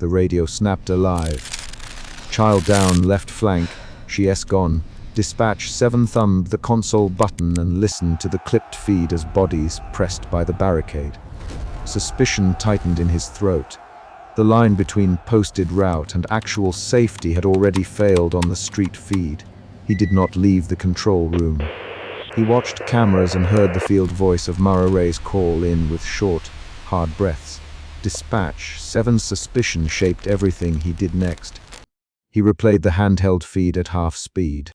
The radio snapped alive. Child down, left flank. She gone. Dispatch 7 thumbed the console button and listened to the clipped feed as bodies pressed by the barricade. Suspicion tightened in his throat. The line between posted route and actual safety had already failed on the street feed. He did not leave the control room. He watched cameras and heard the field voice of Mara Ray's call in with short, hard breaths. Dispatch 7's suspicion shaped everything he did next. He replayed the handheld feed at half speed.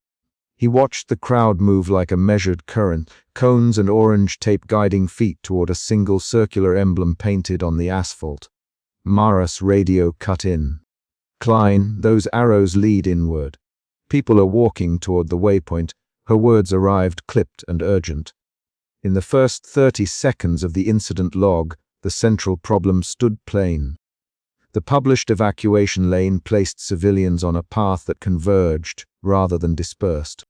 He watched the crowd move like a measured current, cones and orange tape guiding feet toward a single circular emblem painted on the asphalt. Mara's radio cut in. "Klein, those arrows lead inward. People are walking toward the waypoint." Her words arrived clipped and urgent. In the first 30 seconds of the incident log, the central problem stood plain. The published evacuation lane placed civilians on a path that converged rather than dispersed.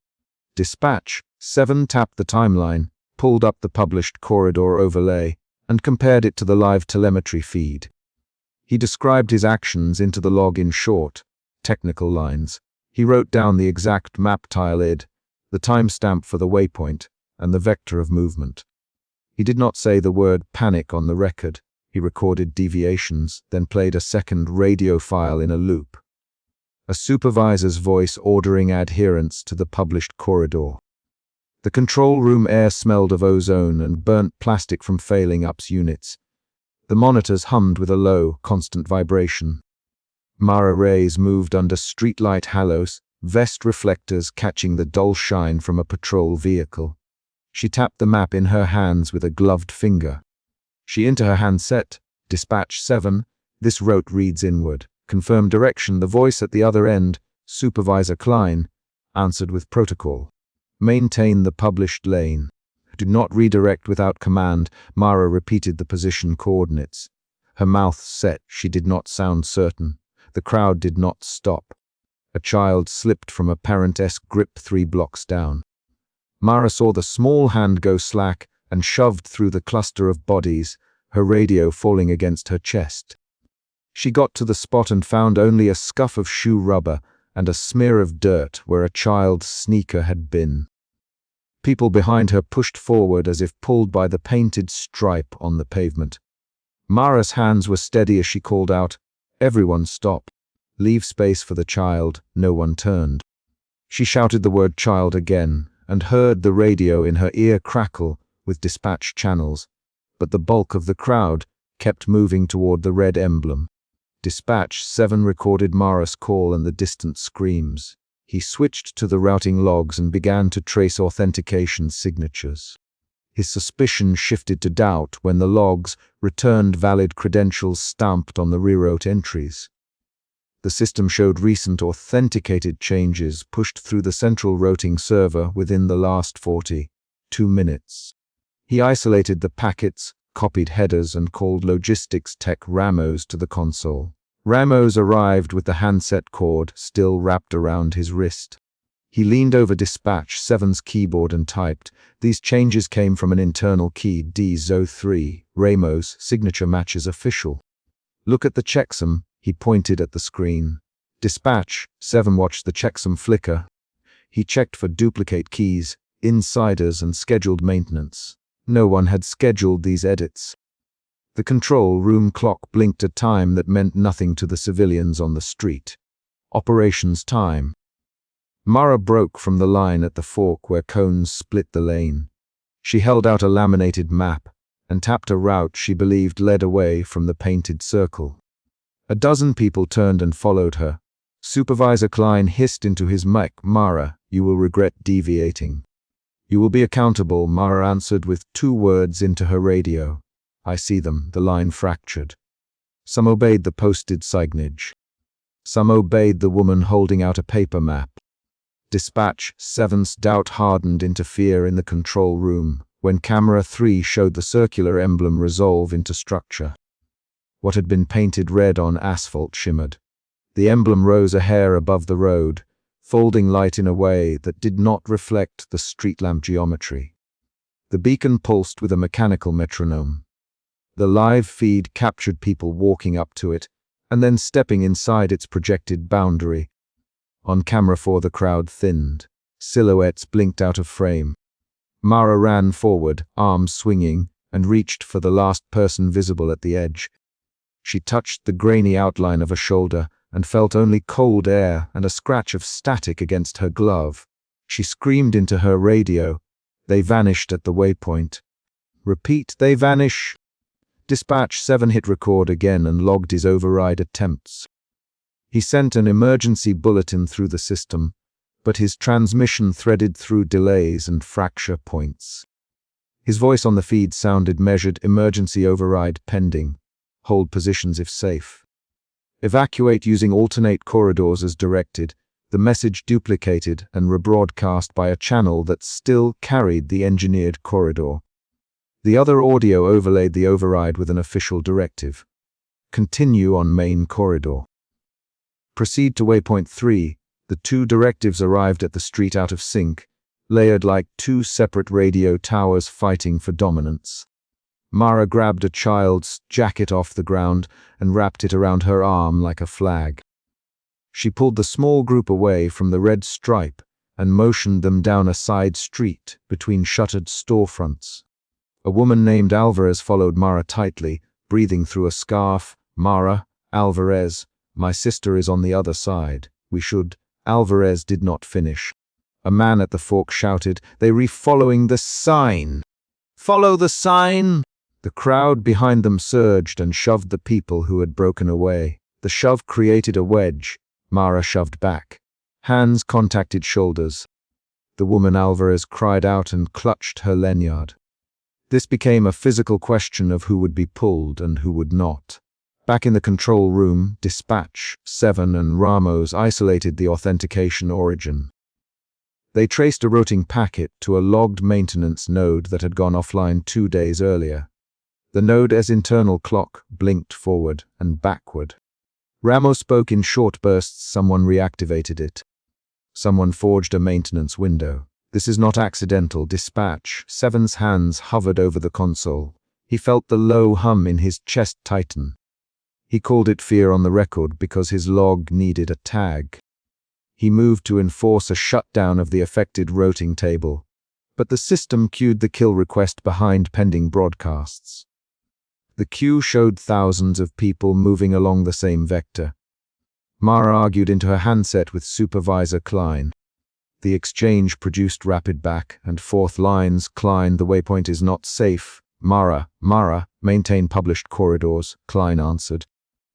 Dispatch 7 tapped the timeline, pulled up the published corridor overlay, and compared it to the live telemetry feed. He described his actions into the log in short, technical lines. He wrote down the exact map tile ID, the timestamp for the waypoint, and the vector of movement. He did not say the word panic on the record. He recorded deviations, then played a second radio file in a loop. A supervisor's voice ordering adherence to the published corridor. The control room air smelled of ozone and burnt plastic from failing UPS units. The monitors hummed with a low, constant vibration. Mara Ray's moved under streetlight halos, vest reflectors catching the dull shine from a patrol vehicle. She tapped the map in her hands with a gloved finger. She into her handset. "Dispatch 7, this route reads inward. Confirm direction." The voice at the other end, Supervisor Klein, answered with protocol. "Maintain the published lane. Do not redirect without command." Mara repeated the position coordinates. Her mouth set. She did not sound certain. The crowd did not stop. A child slipped from a parent-esque grip 3 blocks down. Mara saw the small hand go slack and shoved through the cluster of bodies, her radio falling against her chest. She got to the spot and found only a scuff of shoe rubber and a smear of dirt where a child's sneaker had been. People behind her pushed forward as if pulled by the painted stripe on the pavement. Mara's hands were steady as she called out, "Everyone stop. Leave space for the child." No one turned. She shouted the word child again and heard the radio in her ear crackle with dispatch channels, but the bulk of the crowd kept moving toward the red emblem. Dispatch 7 recorded Mara's call and the distant screams. He switched to the routing logs and began to trace authentication signatures. His suspicion shifted to doubt when the logs returned valid credentials stamped on the reroute entries. The system showed recent authenticated changes pushed through the central routing server within the last 42 minutes. He isolated the packets, copied headers, and called logistics tech Ramos to the console. Ramos arrived with the handset cord still wrapped around his wrist. He leaned over Dispatch 7's keyboard and typed. These changes came from an internal key D03. Ramos' signature matches official. "Look at the checksum." He pointed at the screen. Dispatch 7 watched the checksum flicker. He checked for duplicate keys, insiders, and scheduled maintenance. No one had scheduled these edits. The control room clock blinked a time that meant nothing to the civilians on the street. Operations time. Mara broke from the line at the fork where cones split the lane. She held out a laminated map and tapped a route she believed led away from the painted circle. A dozen people turned and followed her. Supervisor Klein hissed into his mic, "Mara, you will regret deviating." "You will be accountable," Mara answered with 2 words into her radio. "I see them." The line fractured. Some obeyed the posted signage. Some obeyed the woman holding out a paper map. Dispatch 7's doubt hardened into fear in the control room when camera 3 showed the circular emblem resolve into structure. What had been painted red on asphalt shimmered. The emblem rose a hair above the road, folding light in a way that did not reflect the street lamp geometry. The beacon pulsed with a mechanical metronome. The live feed captured people walking up to it, and then stepping inside its projected boundary. On camera 4, the crowd thinned. Silhouettes blinked out of frame. Mara ran forward, arms swinging, and reached for the last person visible at the edge. She touched the grainy outline of a shoulder and felt only cold air and a scratch of static against her glove. She screamed into her radio. They vanished at the waypoint. Repeat, they vanish. Dispatch 7 hit record again and logged his override attempts. He sent an emergency bulletin through the system, but his transmission threaded through delays and fracture points. His voice on the feed sounded measured: emergency override pending. Hold positions if safe. Evacuate using alternate corridors as directed. The message duplicated and rebroadcast by a channel that still carried the engineered corridor. The other audio overlaid the override with an official directive. Continue on main corridor. Proceed to waypoint 3. The two directives arrived at the street out of sync, layered like two separate radio towers fighting for dominance. Mara grabbed a child's jacket off the ground and wrapped it around her arm like a flag. She pulled the small group away from the red stripe and motioned them down a side street between shuttered storefronts. A woman named Alvarez followed Mara tightly, breathing through a scarf. Mara, Alvarez, my sister is on the other side. We should. Alvarez did not finish. A man at the fork shouted, "They re-following the sign! Follow the sign!" The crowd behind them surged and shoved the people who had broken away. The shove created a wedge. Mara shoved back. Hands contacted shoulders. The woman Alvarez cried out and clutched her lanyard. This became a physical question of who would be pulled and who would not. Back in the control room, Dispatch 7 and Ramos isolated the authentication origin. They traced a routing packet to a logged maintenance node that had gone offline 2 days earlier. The node's internal clock blinked forward and backward. Ramos spoke in short bursts. Someone reactivated it. Someone forged a maintenance window. This is not accidental. Dispatch 7's hands hovered over the console. He felt the low hum in his chest tighten. He called it fear on the record because his log needed a tag. He moved to enforce a shutdown of the affected routing table, but the system queued the kill request behind pending broadcasts. The queue showed thousands of people moving along the same vector. Mara argued into her handset with Supervisor Klein. The exchange produced rapid back and forth lines. Klein, the waypoint is not safe. Mara, maintain published corridors, Klein answered.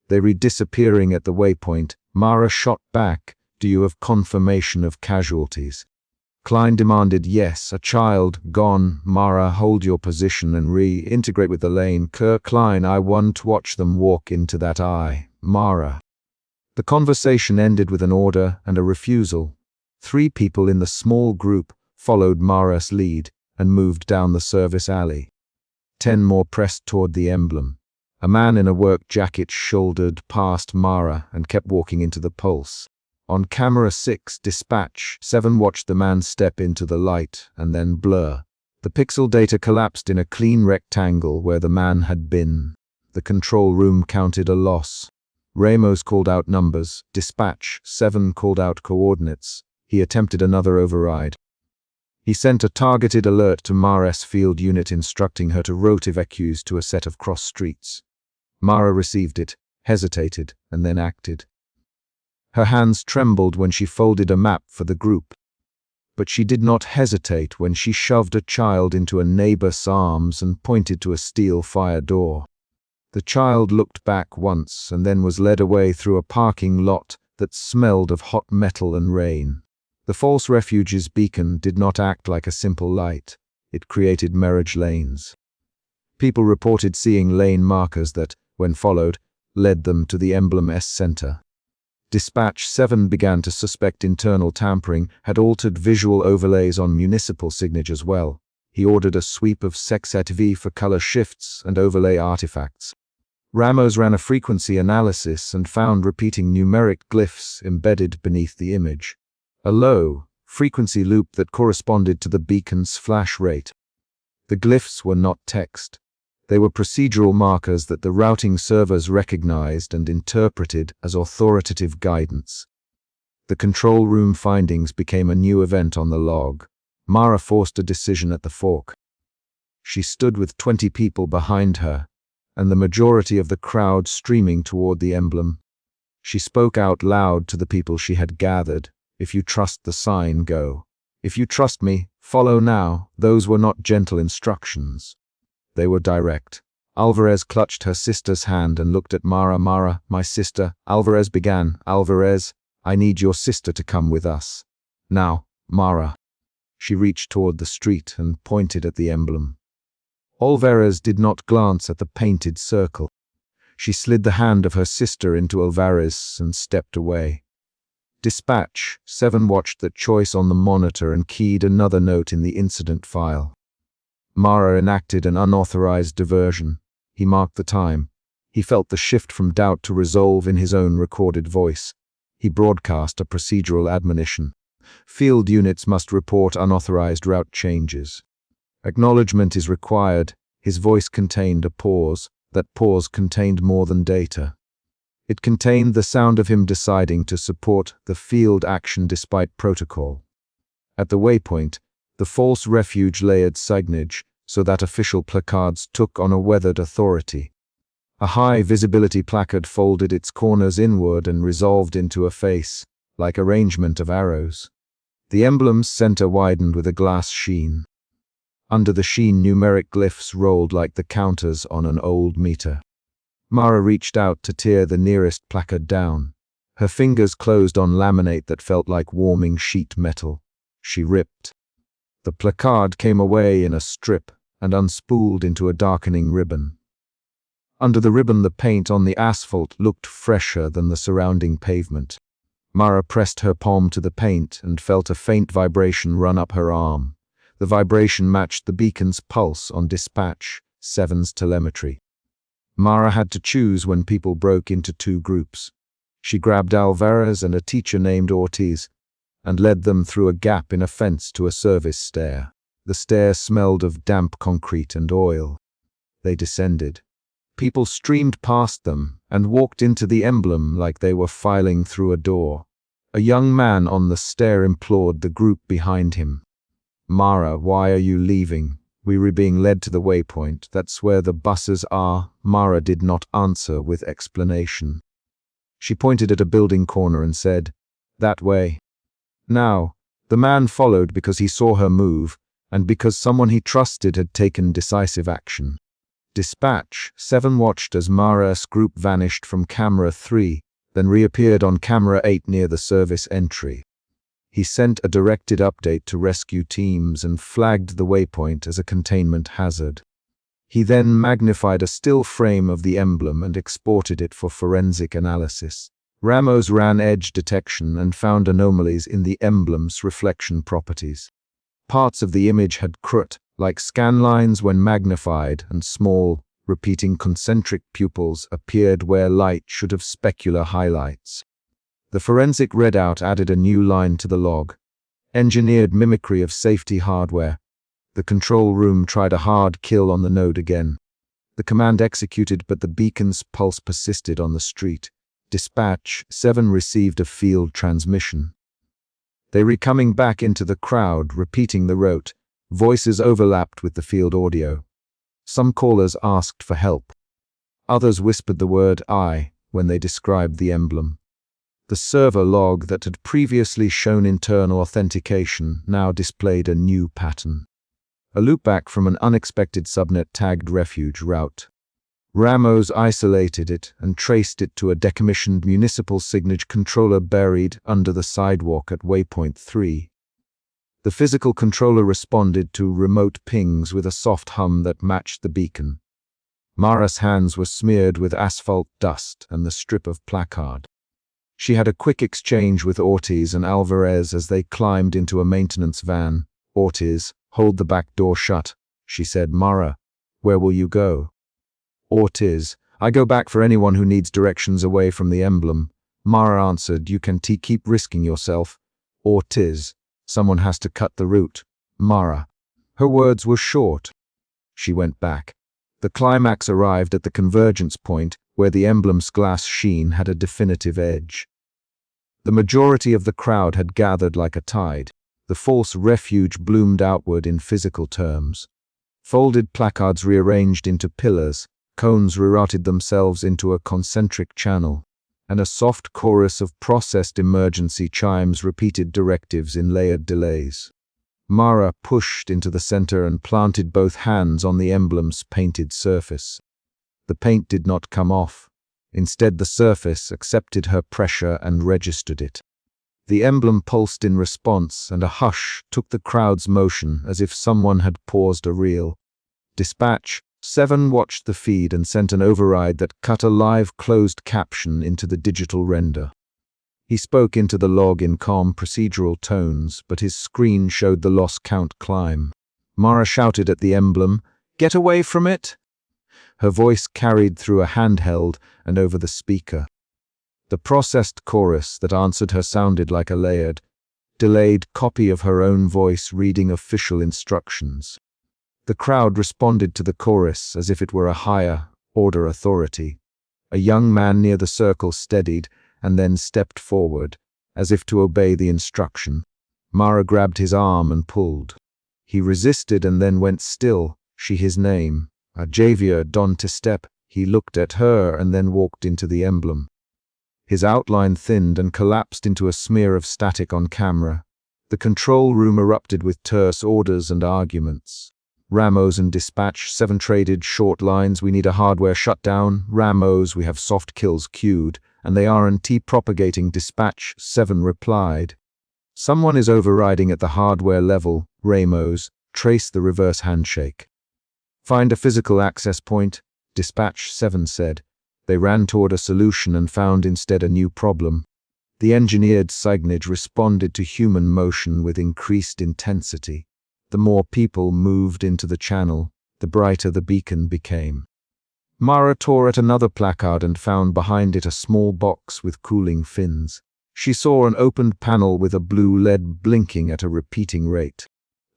They read disappearing at the waypoint. Mara shot back, do you have confirmation of casualties? Klein demanded yes, a child, gone. Mara, hold your position and re-integrate with the lane. Klein, I want to watch them walk into that eye. Mara. The conversation ended with an order and a refusal. 3 people in the small group followed Mara's lead and moved down the service alley. 10 more pressed toward the emblem. A man in a work jacket shouldered past Mara and kept walking into the pulse. On camera 6, Dispatch 7 watched the man step into the light and then blur. The pixel data collapsed in a clean rectangle where the man had been. The control room counted a loss. Ramos called out numbers. Dispatch 7 called out coordinates. He attempted another override. He sent a targeted alert to Mara's field unit instructing her to route evacuees to a set of cross streets. Mara received it, hesitated, and then acted. Her hands trembled when she folded a map for the group. But she did not hesitate when she shoved a child into a neighbor's arms and pointed to a steel fire door. The child looked back once and then was led away through a parking lot that smelled of hot metal and rain. The false refuge's beacon did not act like a simple light. It created mirage lanes. People reported seeing lane markers that, when followed, led them to the emblem's center. Dispatch 7 began to suspect internal tampering had altered visual overlays on municipal signage as well. He ordered a sweep of Sexet V for color shifts and overlay artifacts. Ramos ran a frequency analysis and found repeating numeric glyphs embedded beneath the image. A low frequency loop that corresponded to the beacon's flash rate. The glyphs were not text. They were procedural markers that the routing servers recognized and interpreted as authoritative guidance. The control room findings became a new event on the log. Mara forced a decision at the fork. She stood with 20 people behind her, and the majority of the crowd streaming toward the emblem. She spoke out loud to the people she had gathered. If you trust the sign, go. If you trust me, follow now. Those were not gentle instructions. They were direct. Alvarez clutched her sister's hand and looked at Mara. Mara, my sister, Alvarez began. Alvarez, I need your sister to come with us. Now, Mara. She reached toward the street and pointed at the emblem. Alvarez did not glance at the painted circle. She slid the hand of her sister into Alvarez and stepped away. Dispatch 7 watched that choice on the monitor and keyed another note in the incident file. Mara enacted an unauthorized diversion. He marked the time. He felt the shift from doubt to resolve in his own recorded voice. He broadcast a procedural admonition. Field units must report unauthorized route changes. Acknowledgement is required. His voice contained a pause. That pause contained more than data. It contained the sound of him deciding to support the field action despite protocol. At the waypoint, the false refuge layered signage so that official placards took on a weathered authority. A high visibility placard folded its corners inward and resolved into a face, like arrangement of arrows. The emblem's center widened with a glass sheen. Under the sheen, numeric glyphs rolled like the counters on an old meter. Mara reached out to tear the nearest placard down. Her fingers closed on laminate that felt like warming sheet metal. She ripped. The placard came away in a strip and unspooled into a darkening ribbon. Under the ribbon, the paint on the asphalt looked fresher than the surrounding pavement. Mara pressed her palm to the paint and felt a faint vibration run up her arm. The vibration matched the beacon's pulse on Dispatch 7's telemetry. Mara had to choose when people broke into 2 groups. She grabbed Alvarez and a teacher named Ortiz and led them through a gap in a fence to a service stair. The stair smelled of damp concrete and oil. They descended. People streamed past them and walked into the emblem like they were filing through a door. A young man on the stair implored the group behind him. Mara, why are you leaving? We were being led to the waypoint. That's where the buses are. Mara did not answer with explanation. She pointed at a building corner and said, that way. Now, the man followed because he saw her move and because someone he trusted had taken decisive action. Dispatch 7 watched as Mara's group vanished from camera 3, then reappeared on camera 8 near the service entry. He sent a directed update to rescue teams and flagged the waypoint as a containment hazard. He then magnified a still frame of the emblem and exported it for forensic analysis. Ramos ran edge detection and found anomalies in the emblem's reflection properties. Parts of the image had crut, like scan lines when magnified, and small, repeating concentric pupils appeared where light should have specular highlights. The forensic readout added a new line to the log. Engineered mimicry of safety hardware. The control room tried a hard kill on the node again. The command executed, but the beacon's pulse persisted on the street. Dispatch 7 received a field transmission. They were coming back into the crowd, repeating the rote. Voices overlapped with the field audio. Some callers asked for help. Others whispered the word I when they described the emblem. The server log that had previously shown internal authentication now displayed a new pattern. A loopback from an unexpected subnet tagged refuge route. Ramos isolated it and traced it to a decommissioned municipal signage controller buried under the sidewalk at waypoint 3. The physical controller responded to remote pings with a soft hum that matched the beacon. Mara's hands were smeared with asphalt dust and the strip of placard. She had a quick exchange with Ortiz and Alvarez as they climbed into a maintenance van. Ortiz, hold the back door shut, she said. Mara, where will you go? Ortiz, I go back for anyone who needs directions away from the emblem. Mara answered, you can keep risking yourself. Ortiz, someone has to cut the route. Mara. Her words were short. She went back. The climax arrived at the convergence point where the emblem's glass sheen had a definitive edge. The majority of the crowd had gathered like a tide. The false refuge bloomed outward in physical terms. Folded placards rearranged into pillars, cones rerouted themselves into a concentric channel, and a soft chorus of processed emergency chimes repeated directives in layered delays. Mara pushed into the center and planted both hands on the emblem's painted surface. The paint did not come off. Instead, the surface accepted her pressure and registered it. The emblem pulsed in response, and a hush took the crowd's motion as if someone had paused a reel. Dispatch 7 watched the feed and sent an override that cut a live closed caption into the digital render. He spoke into the log in calm procedural tones, but his screen showed the loss count climb. Mara shouted at the emblem, "Get away from it!" Her voice carried through a handheld and over the speaker. The processed chorus that answered her sounded like a layered, delayed copy of her own voice reading official instructions. The crowd responded to the chorus as if it were a higher order authority. A young man near the circle steadied and then stepped forward, as if to obey the instruction. Mara grabbed his arm and pulled. He resisted and then went still. She his name. Javier Don Testep. He looked at her and then walked into the emblem. His outline thinned and collapsed into a smear of static on camera. The control room erupted with terse orders and arguments. Ramos and Dispatch 7 traded short lines. "We need a hardware shutdown." Ramos, "We have soft kills queued, and they aren't propagating." Dispatch 7 replied, "Someone is overriding at the hardware level." Ramos, "Trace the reverse handshake." "Find a physical access point," Dispatch 7 said. They ran toward a solution and found instead a new problem. The engineered signage responded to human motion with increased intensity. The more people moved into the channel, the brighter the beacon became. Mara tore at another placard and found behind it a small box with cooling fins. She saw an opened panel with a blue LED blinking at a repeating rate.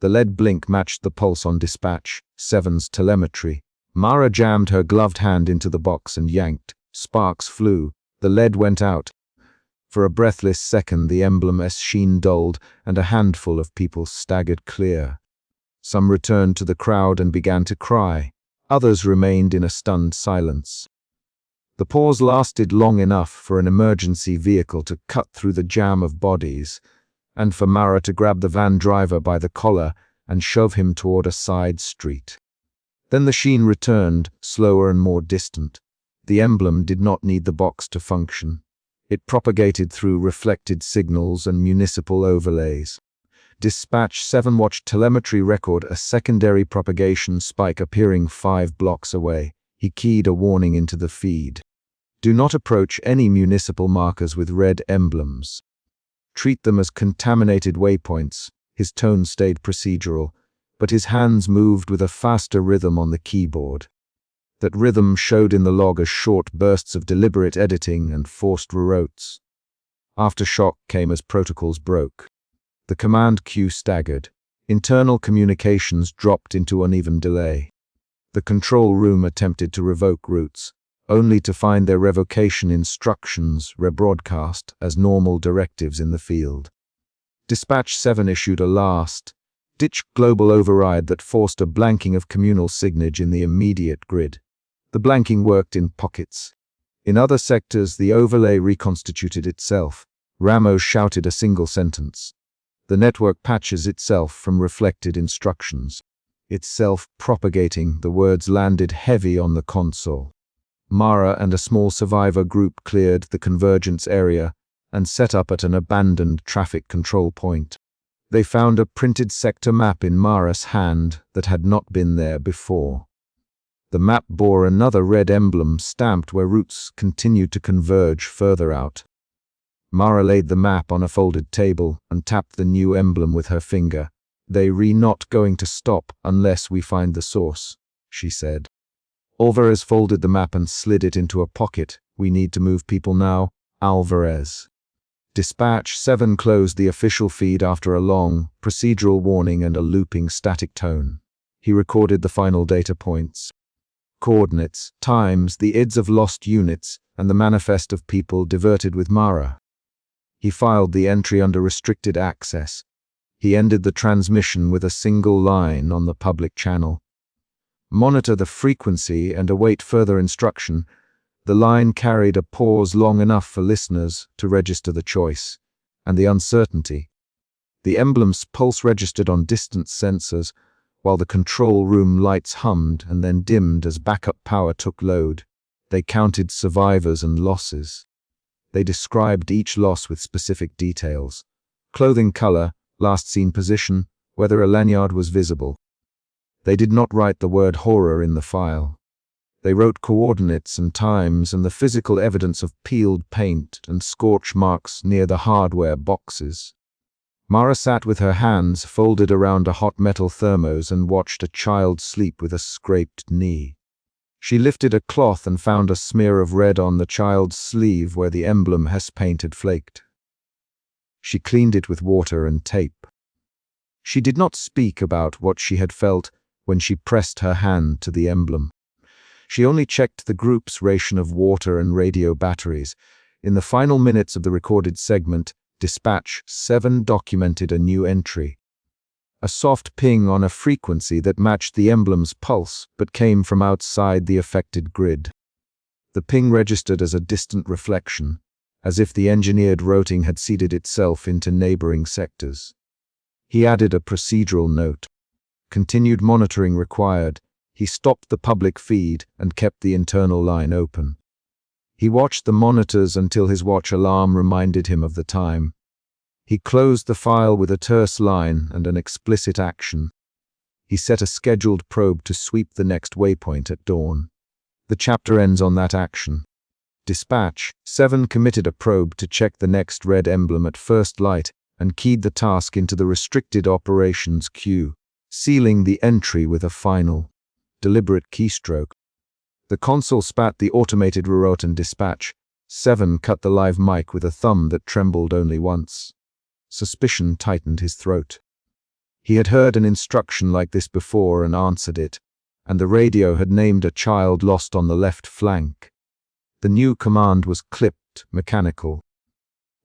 The LED blink matched the pulse on Dispatch 7's telemetry. Mara jammed her gloved hand into the box and yanked. Sparks flew. The LED went out. For a breathless second, the emblem's sheen dulled, and a handful of people staggered clear. Some returned to the crowd and began to cry. Others remained in a stunned silence. The pause lasted long enough for an emergency vehicle to cut through the jam of bodies, and for Mara to grab the van driver by the collar and shove him toward a side street. Then the sheen returned, slower and more distant. The emblem did not need the box to function. It propagated through reflected signals and municipal overlays. Dispatch 7 watched telemetry record a secondary propagation spike appearing 5 blocks away. He keyed a warning into the feed. "Do not approach any municipal markers with red emblems. Treat them as contaminated waypoints." His tone stayed procedural, but his hands moved with a faster rhythm on the keyboard. That rhythm showed in the log as short bursts of deliberate editing and forced reroutes. Aftershock came as protocols broke. The command queue staggered. Internal communications dropped into uneven delay. The control room attempted to revoke routes, only to find their revocation instructions rebroadcast as normal directives in the field. Dispatch 7 issued a last-ditch global override that forced a blanking of communal signage in the immediate grid. The blanking worked in pockets. In other sectors, the overlay reconstituted itself. Ramos shouted a single sentence. The network patches itself from reflected instructions. Itself propagating, the words landed heavy on the console. Mara and a small survivor group cleared the convergence area and set up at an abandoned traffic control point. They found a printed sector map in Mara's hand that had not been there before. The map bore another red emblem stamped where routes continued to converge further out. Mara laid the map on a folded table and tapped the new emblem with her finger. "They're not going to stop unless we find the source," she said. Alvarez folded the map and slid it into a pocket. "We need to move people now." Alvarez. Dispatch 7 closed the official feed after a long, procedural warning and a looping static tone. He recorded the final data points. coordinates, times, the IDs of lost units, and the manifest of people diverted with Mara. He filed the entry under restricted access. He ended the transmission with a single line on the public channel. Monitor the frequency and await further instruction. The line carried a pause long enough for listeners to register the choice and the uncertainty. The emblem's pulse registered on distant sensors, while the control room lights hummed and then dimmed as backup power took load. They counted survivors and losses. They described each loss with specific details: clothing color, last seen position, whether a lanyard was visible. They did not write the word horror in the file. They wrote coordinates and times and the physical evidence of peeled paint and scorch marks near the hardware boxes. Mara sat with her hands folded around a hot metal thermos and watched a child sleep with a scraped knee. She lifted a cloth and found a smear of red on the child's sleeve where the emblem Hess paint had flaked. She cleaned it with water and tape. She did not speak about what she had felt when she pressed her hand to the emblem. She only checked the group's ration of water and radio batteries. In the final minutes of the recorded segment, Dispatch 7 documented a new entry. A soft ping on a frequency that matched the emblem's pulse but came from outside the affected grid. The ping registered as a distant reflection, as if the engineered routing had seeded itself into neighboring sectors. He added a procedural note. Continued monitoring required. He stopped the public feed and kept the internal line open. He watched the monitors until his watch alarm reminded him of the time. He closed the file with a terse line and an explicit action. He set a scheduled probe to sweep the next waypoint at dawn. The chapter ends on that action. Dispatch 7 committed a probe to check the next red emblem at first light and keyed the task into the restricted operations queue, sealing the entry with a final, deliberate keystroke. The console spat the automated reroute and Dispatch 7 cut the live mic with a thumb that trembled only once. Suspicion tightened his throat. He had heard an instruction like this before and answered it, and the radio had named a child lost on the left flank. The new command was clipped, mechanical.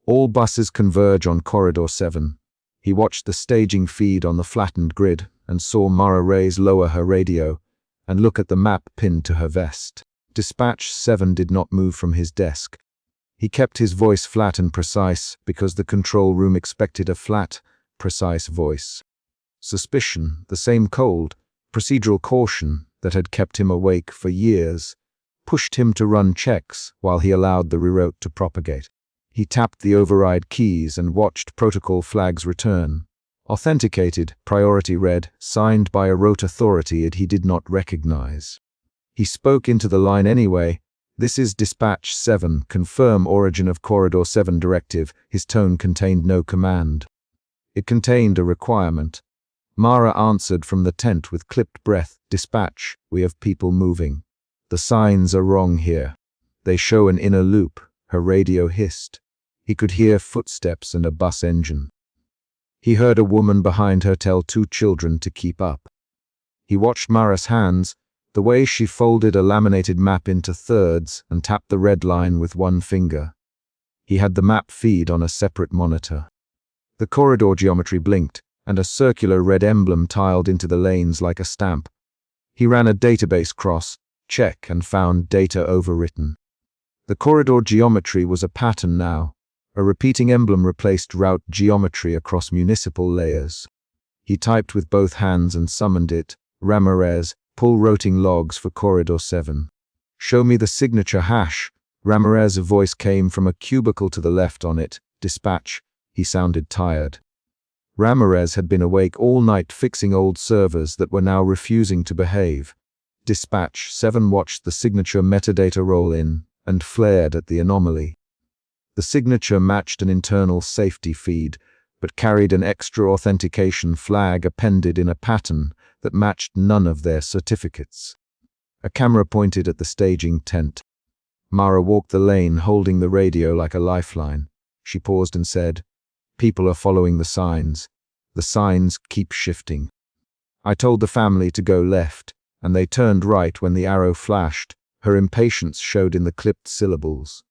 All buses converge on Corridor 7. He watched the staging feed on the flattened grid and saw Mara Reyes lower her radio and look at the map pinned to her vest. Dispatch 7 did not move from his desk. He kept his voice flat and precise because the control room expected a flat, precise voice. Suspicion, the same cold, procedural caution that had kept him awake for years, pushed him to run checks while he allowed the reroute to propagate. He tapped the override keys and watched protocol flags return. Authenticated, priority read, signed by a rote authority he did not recognize. He spoke into the line anyway. "This is Dispatch 7, confirm origin of Corridor 7 directive." His tone contained no command. It contained a requirement. Mara answered from the tent with clipped breath. "Dispatch, we have people moving. The signs are wrong here. They show an inner loop." Her radio hissed. He could hear footsteps and a bus engine. He heard a woman behind her tell 2 children to keep up. He watched Mara's hands, the way she folded a laminated map into thirds and tapped the red line with one finger. He had the map feed on a separate monitor. The corridor geometry blinked, and a circular red emblem tiled into the lanes like a stamp. He ran a database cross, check, and found data overwritten. The corridor geometry was a pattern now. A repeating emblem replaced route geometry across municipal layers. He typed with both hands and summoned it. "Ramirez, pull routing logs for Corridor 7. Show me the signature hash." Ramirez's voice came from a cubicle to the left on it. "Dispatch." He sounded tired. Ramirez had been awake all night fixing old servers that were now refusing to behave. Dispatch 7 watched the signature metadata roll in and flared at the anomaly. The signature matched an internal safety feed, but carried an extra authentication flag appended in a pattern that matched none of their certificates. A camera pointed at the staging tent. Mara walked the lane holding the radio like a lifeline. She paused and said, "People are following the signs. The signs keep shifting. I told the family to go left, and they turned right when the arrow flashed. Her impatience showed in the clipped syllables.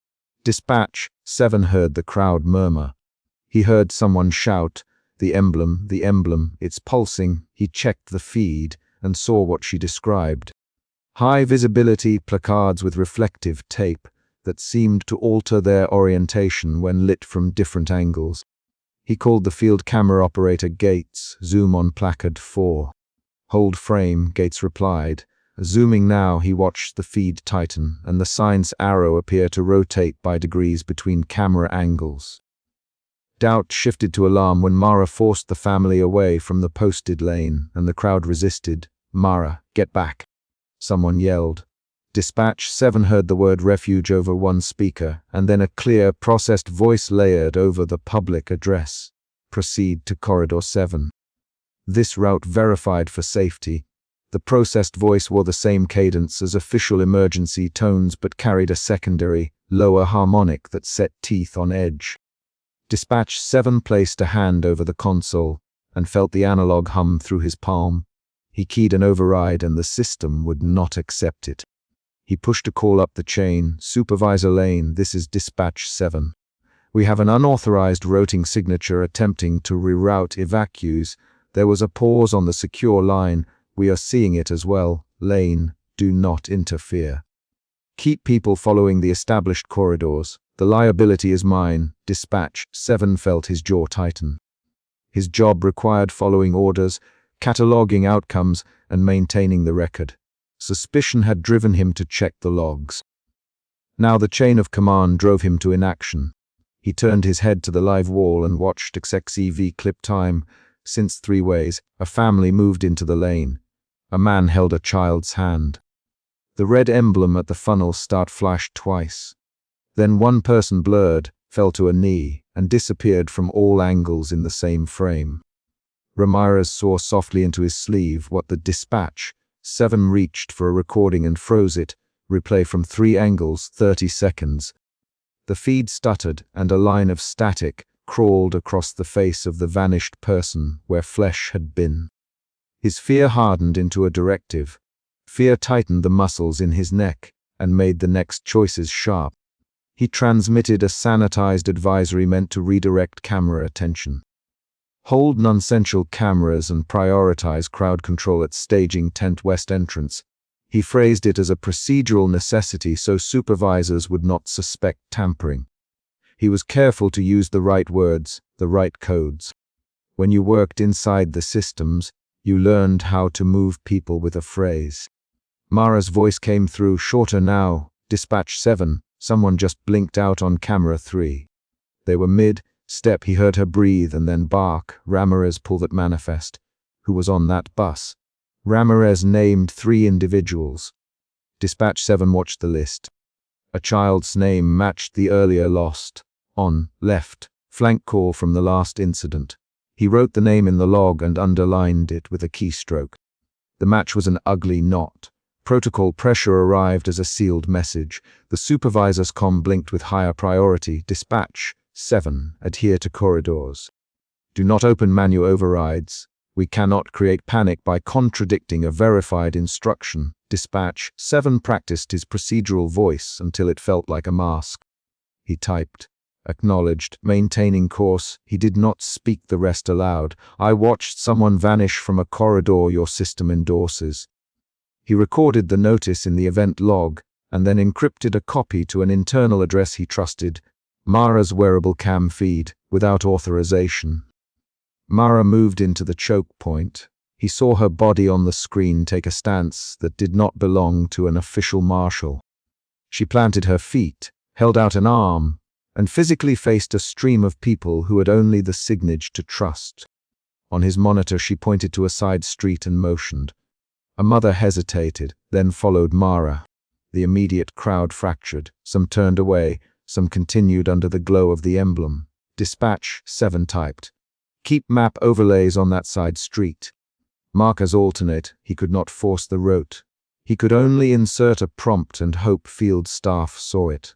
Dispatch 7 heard the crowd murmur. He heard someone shout, the emblem, it's pulsing." He checked the feed and saw what she described. High visibility placards with reflective tape that seemed to alter their orientation when lit from different angles. He called the field camera operator Gates. "Zoom on placard 4. "Hold frame," Gates replied. Zooming now, he watched the feed tighten, and the sign's arrow appear to rotate by degrees between camera angles. Doubt shifted to alarm when Mara forced the family away from the posted lane, and the crowd resisted. "Mara, get back," someone yelled. Dispatch 7 heard the word refuge over one speaker, and then a clear, processed voice layered over the public address. "Proceed to corridor 7. This route verified for safety. The processed voice wore the same cadence as official emergency tones but carried a secondary, lower harmonic that set teeth on edge. Dispatch 7 placed a hand over the console and felt the analog hum through his palm. He keyed an override and the system would not accept it. He pushed a call up the chain. "Supervisor Lane, this is Dispatch 7. We have an unauthorized routing signature attempting to reroute evacuees." There was a pause on the secure line. "We are seeing it as well. Lane, do not interfere. Keep people following the established corridors. The liability is mine." Dispatch 7 felt his jaw tighten. His job required following orders, cataloging outcomes, and maintaining the record. Suspicion had driven him to check the logs. Now the chain of command drove him to inaction. He turned his head to the live wall and watched XXEV clip time. Since 3 ways, a family moved into the lane. A man held a child's hand. The red emblem at the funnel start flashed twice. Then one person blurred, fell to a knee, and disappeared from all angles in the same frame. Ramirez saw softly into his sleeve what the Dispatch 7 reached for a recording and froze it. Replay from 3 angles, 30 seconds. The feed stuttered, and a line of static crawled across the face of the vanished person where flesh had been. His fear hardened into a directive. Fear tightened the muscles in his neck and made the next choices sharp. He transmitted a sanitized advisory meant to redirect camera attention. "Hold nonessential cameras and prioritize crowd control at staging tent west entrance." He phrased it as a procedural necessity so supervisors would not suspect tampering. He was careful to use the right words, the right codes. When you worked inside the systems, you learned how to move people with a phrase. Mara's voice came through, shorter now. "Dispatch 7, someone just blinked out on camera 3. They were mid-step. He heard her breathe and then bark. "Ramirez, pull that manifest." Who was on that bus? Ramirez named 3 individuals. Dispatch 7 watched the list. A child's name matched the earlier lost. On, left, flank call from the last incident. He wrote the name in the log and underlined it with a keystroke. The match was an ugly knot. Protocol pressure arrived as a sealed message. The supervisor's comm blinked with higher priority. "Dispatch 7, adhere to corridors. Do not open manual overrides. We cannot create panic by contradicting a verified instruction." Dispatch 7 practiced his procedural voice until it felt like a mask. He typed, acknowledged, maintaining course. He did not speak the rest aloud. "I watched someone vanish from a corridor your system endorses." He recorded the notice in the event log and then encrypted a copy to an internal address he trusted. Mara's wearable cam feed, without authorization. Mara moved into the choke point. He saw her body on the screen take a stance that did not belong to an official marshal. She planted her feet, held out an arm, and physically faced a stream of people who had only the signage to trust. On his monitor she pointed to a side street and motioned. A mother hesitated, then followed Mara. The immediate crowd fractured. Some turned away, some continued under the glow of the emblem. Dispatch 7 typed, "Keep map overlays on that side street." Mark as alternate, he could not force the route. He could only insert a prompt and hope field staff saw it.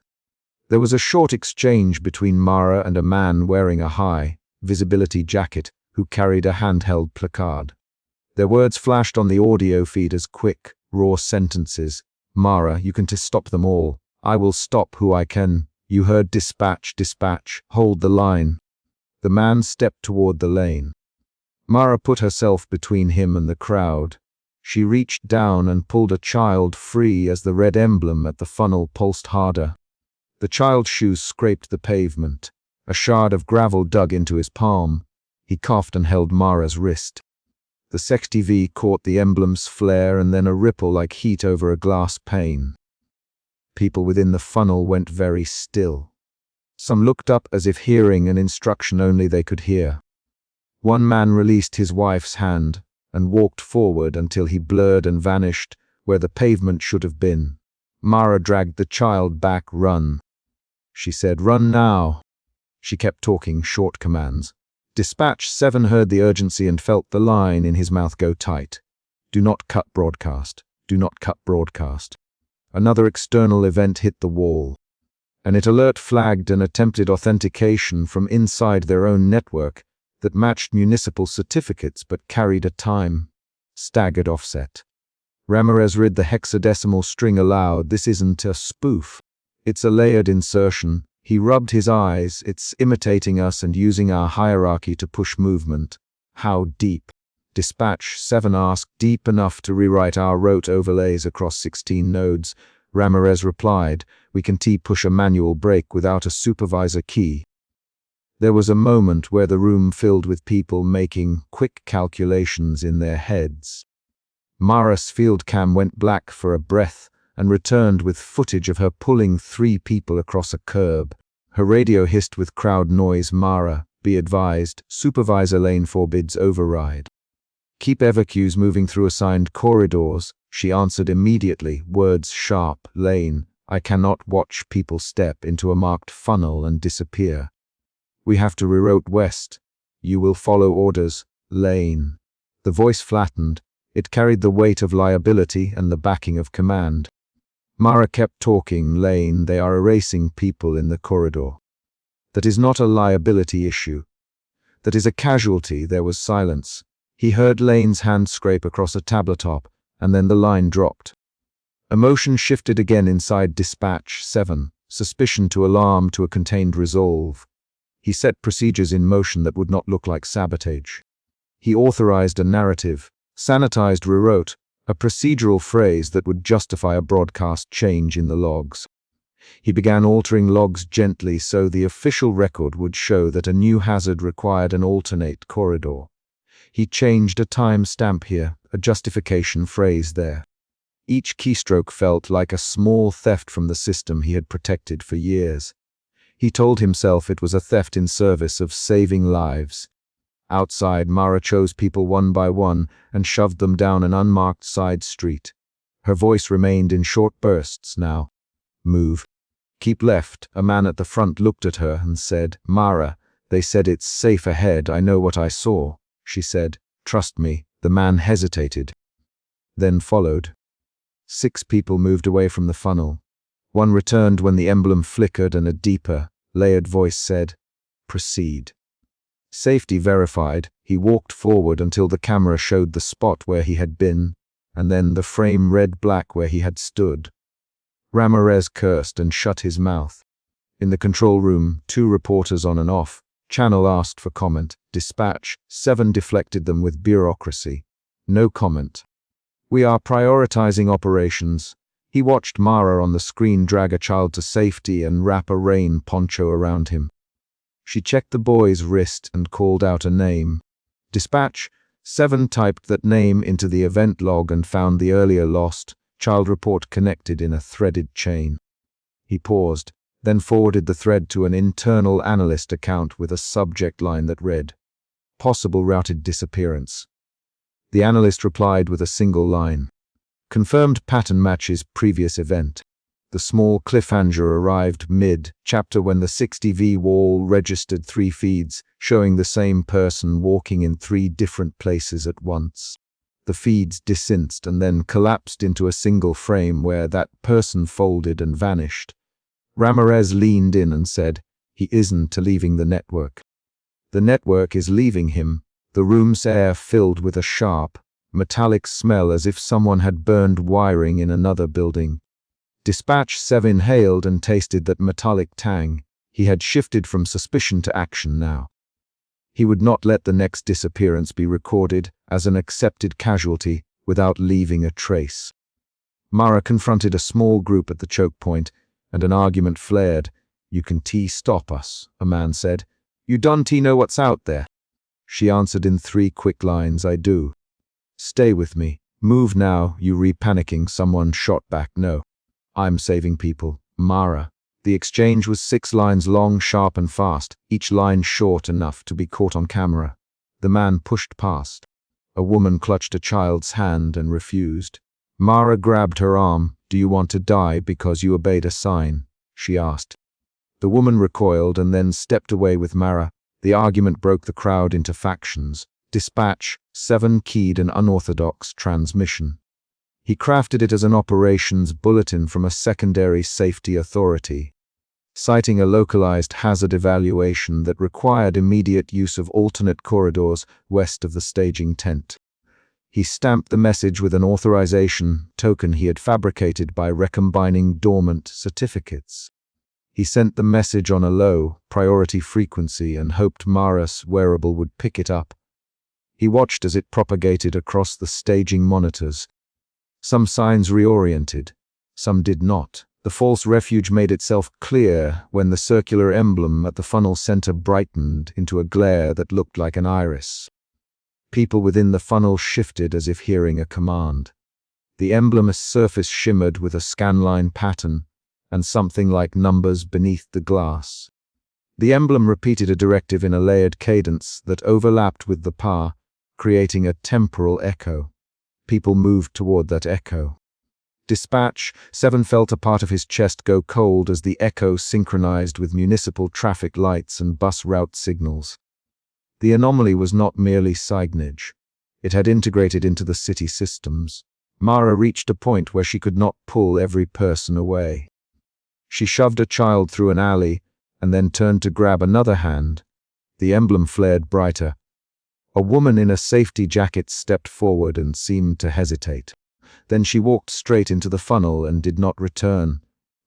There was a short exchange between Mara and a man wearing a high-visibility jacket who carried a handheld placard. Their words flashed on the audio feed as quick, raw sentences. Mara, you can stop them all. I will stop who I can. You heard dispatch, dispatch. Hold the line. The man stepped toward the lane. Mara put herself between him and the crowd. She reached down and pulled a child free as the red emblem at the funnel pulsed harder. The child's shoes scraped the pavement. A shard of gravel dug into his palm. He coughed and held Mara's wrist. The SecTV caught the emblem's flare and then a ripple like heat over a glass pane. People within the funnel went very still. Some looked up as if hearing an instruction only they could hear. One man released his wife's hand and walked forward until he blurred and vanished where the pavement should have been. Mara dragged the child back. Run. She said, run now. She kept talking short commands. Dispatch 7 heard the urgency and felt the line in his mouth go tight. Do not cut broadcast. Do not cut broadcast. Another external event hit the wall. An alert flagged an attempted authentication from inside their own network that matched municipal certificates but carried a staggered offset. Ramirez read the hexadecimal string aloud. This isn't a spoof. It's a layered insertion. He rubbed his eyes. It's imitating us and using our hierarchy to push movement. How deep? Dispatch 7 asked. Deep enough to rewrite our rote overlays across 16 nodes. Ramirez replied, we can push a manual break without a supervisor key. There was a moment where the room filled with people making quick calculations in their heads. Mara's field cam went black for a breath and returned with footage of her pulling 3 people across a curb. Her radio hissed with crowd noise. Mara, be advised, supervisor lane forbids override. Keep evacuees moving through assigned corridors. She answered immediately, words sharp. Lane, I cannot watch people step into a marked funnel and disappear. We have to reroute west. You will follow orders. Lane. The voice flattened. It carried the weight of liability and the backing of command. Mara kept talking. Lane, they are erasing people in the corridor. That is not a liability issue. That is a casualty. There was silence. He heard Lane's hand scrape across a tabletop, and then the line dropped. Emotion shifted again inside Dispatch 7, suspicion to alarm to a contained resolve. He set procedures in motion that would not look like sabotage. He authorized a narrative, sanitized rewrote, a procedural phrase that would justify a broadcast change in the logs. He began altering logs gently so the official record would show that a new hazard required an alternate corridor. He changed a time stamp here, a justification phrase there. Each keystroke felt like a small theft from the system he had protected for years. He told himself it was a theft in service of saving lives. Outside, Mara chose people one by one and shoved them down an unmarked side street. Her voice remained in short bursts now. Move. Keep left. A man at the front looked at her and said, Mara, they said it's safe ahead. I know what I saw. She said, trust me. The man hesitated. Then followed. 6 people moved away from the funnel. One returned when the emblem flickered and a deeper, layered voice said, proceed. Safety verified, he walked forward until the camera showed the spot where he had been, and then the frame read black where he had stood. Ramirez cursed and shut his mouth. In the control room, 2 reporters on and off. Channel asked for comment. Dispatch 7 deflected them with bureaucracy. No comment. We are prioritizing operations. He watched Mara on the screen drag a child to safety and wrap a rain poncho around him. She checked the boy's wrist and called out a name. Dispatch 7 typed that name into the event log and found the earlier lost child report connected in a threaded chain. He paused, then forwarded the thread to an internal analyst account with a subject line that read, possible routed disappearance. The analyst replied with a single line. Confirmed pattern matches previous event. The small cliffhanger arrived mid-chapter when the 60V wall registered 3 feeds, showing the same person walking in 3 different places at once. The feeds desynced and then collapsed into a single frame where that person folded and vanished. Ramirez leaned in and said, he isn't leaving the network. The network is leaving him. The room's air filled with a sharp, metallic smell as if someone had burned wiring in another building. Dispatch 7 inhaled and tasted that metallic tang. He had shifted from suspicion to action now. He would not let the next disappearance be recorded as an accepted casualty without leaving a trace. Mara confronted a small group at the choke point, and an argument flared. "You can stop us," a man said. "You don't know what's out there." She answered in 3 quick lines, "I do." "Stay with me. Move now, you panicking," someone shot back. "No. I'm saving people, Mara." The exchange was 6 lines long, sharp and fast, each line short enough to be caught on camera. The man pushed past. A woman clutched a child's hand and refused. Mara grabbed her arm. "Do you want to die because you obeyed a sign?" she asked. The woman recoiled and then stepped away with Mara. The argument broke the crowd into factions. Dispatch 7 keyed an unorthodox transmission. He crafted it as an operations bulletin from a secondary safety authority, citing a localized hazard evaluation that required immediate use of alternate corridors west of the staging tent. He stamped the message with an authorization token he had fabricated by recombining dormant certificates. He sent the message on a low, priority frequency and hoped Mara's wearable would pick it up. He watched as it propagated across the staging monitors. Some signs reoriented, some did not. The false refuge made itself clear when the circular emblem at the funnel center brightened into a glare that looked like an iris. People within the funnel shifted as if hearing a command. The emblem's surface shimmered with a scanline pattern and something like numbers beneath the glass. The emblem repeated a directive in a layered cadence that overlapped with the power, creating a temporal echo. People moved toward that echo. Dispatch 7 felt a part of his chest go cold as the echo synchronized with municipal traffic lights and bus route signals. The anomaly was not merely signage. It had integrated into the city systems. Mara reached a point where she could not pull every person away. She shoved a child through an alley and then turned to grab another hand. The emblem flared brighter. A woman in a safety jacket stepped forward and seemed to hesitate. Then she walked straight into the funnel and did not return.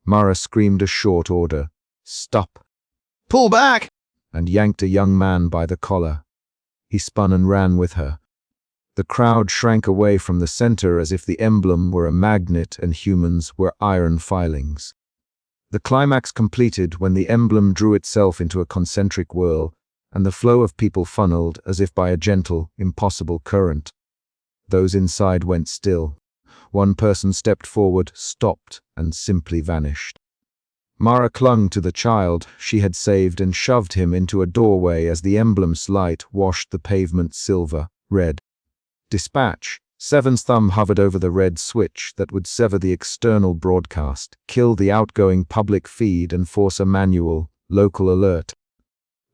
Mara screamed a short order, "Stop! Pull back!" and yanked a young man by the collar. He spun and ran with her. The crowd shrank away from the center as if the emblem were a magnet and humans were iron filings. The climax completed when the emblem drew itself into a concentric whirl, and the flow of people funneled as if by a gentle, impossible current. Those inside went still. One person stepped forward, stopped, and simply vanished. Mara clung to the child she had saved and shoved him into a doorway as the emblem's light washed the pavement silver, red. Dispatch 7's thumb hovered over the red switch that would sever the external broadcast, kill the outgoing public feed and force a manual, local alert.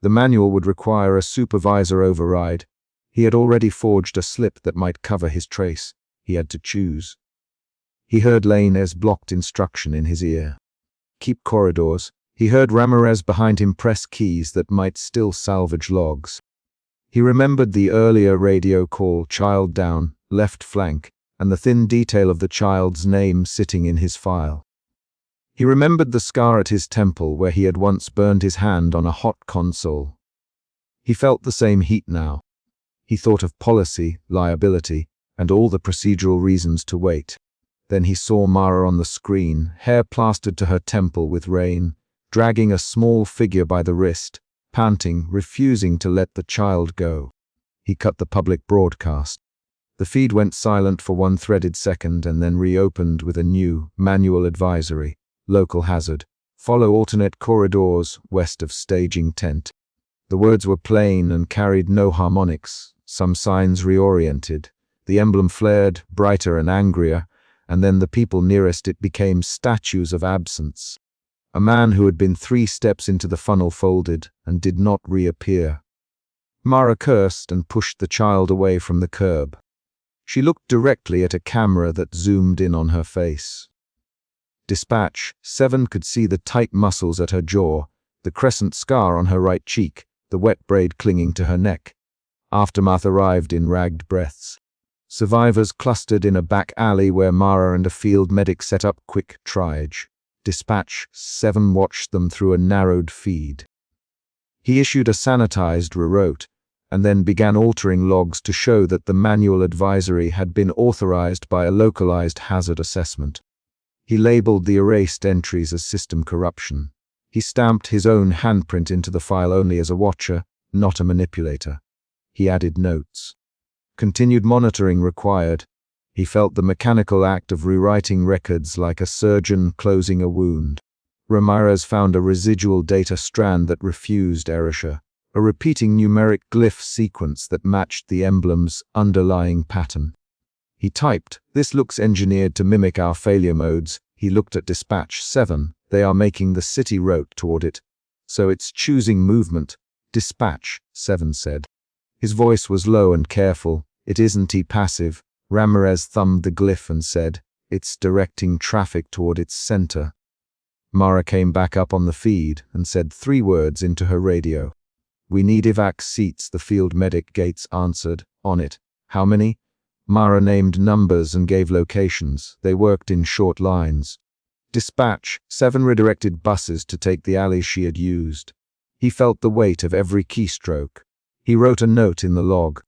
The manual would require a supervisor override. He had already forged a slip that might cover his trace. He had to choose. He heard Lainez's blocked instruction in his ear. Keep corridors. He heard Ramirez behind him press keys that might still salvage logs. He remembered the earlier radio call, "Child down, left flank," and the thin detail of the child's name sitting in his file. He remembered the scar at his temple where he had once burned his hand on a hot console. He felt the same heat now. He thought of policy, liability, and all the procedural reasons to wait. Then he saw Mara on the screen, hair plastered to her temple with rain, dragging a small figure by the wrist, panting, refusing to let the child go. He cut the public broadcast. The feed went silent for one threaded second and then reopened with a new, manual advisory. Local hazard. Follow alternate corridors west of staging tent. The words were plain and carried no harmonics. Some signs reoriented. The emblem flared, brighter and angrier, and then the people nearest it became statues of absence. A man who had been 3 steps into the funnel folded and did not reappear. Mara cursed and pushed the child away from the curb. She looked directly at a camera that zoomed in on her face. Dispatch 7 could see the tight muscles at her jaw, the crescent scar on her right cheek, the wet braid clinging to her neck. Aftermath arrived in ragged breaths. Survivors clustered in a back alley where Mara and a field medic set up quick triage. Dispatch 7 watched them through a narrowed feed. He issued a sanitized reroute, and then began altering logs to show that the manual advisory had been authorized by a localized hazard assessment. He labeled the erased entries as system corruption. He stamped his own handprint into the file only as a watcher, not a manipulator. He added notes. Continued monitoring required. He felt the mechanical act of rewriting records like a surgeon closing a wound. Ramirez found a residual data strand that refused erasure, a repeating numeric glyph sequence that matched the emblem's underlying pattern. He typed, "This looks engineered to mimic our failure modes." He looked at Dispatch 7. "They are making the city route toward it. So it's choosing movement," Dispatch 7 said. His voice was low and careful. "It isn't passive." Ramirez thumbed the glyph and said, "It's directing traffic toward its center." Mara came back up on the feed and said 3 words into her radio. "We need evac seats," the field medic Gates answered. "On it." "How many?" Mara named numbers and gave locations. They worked in short lines. Dispatch 7 redirected buses to take the alley she had used. He felt the weight of every keystroke. He wrote a note in the log.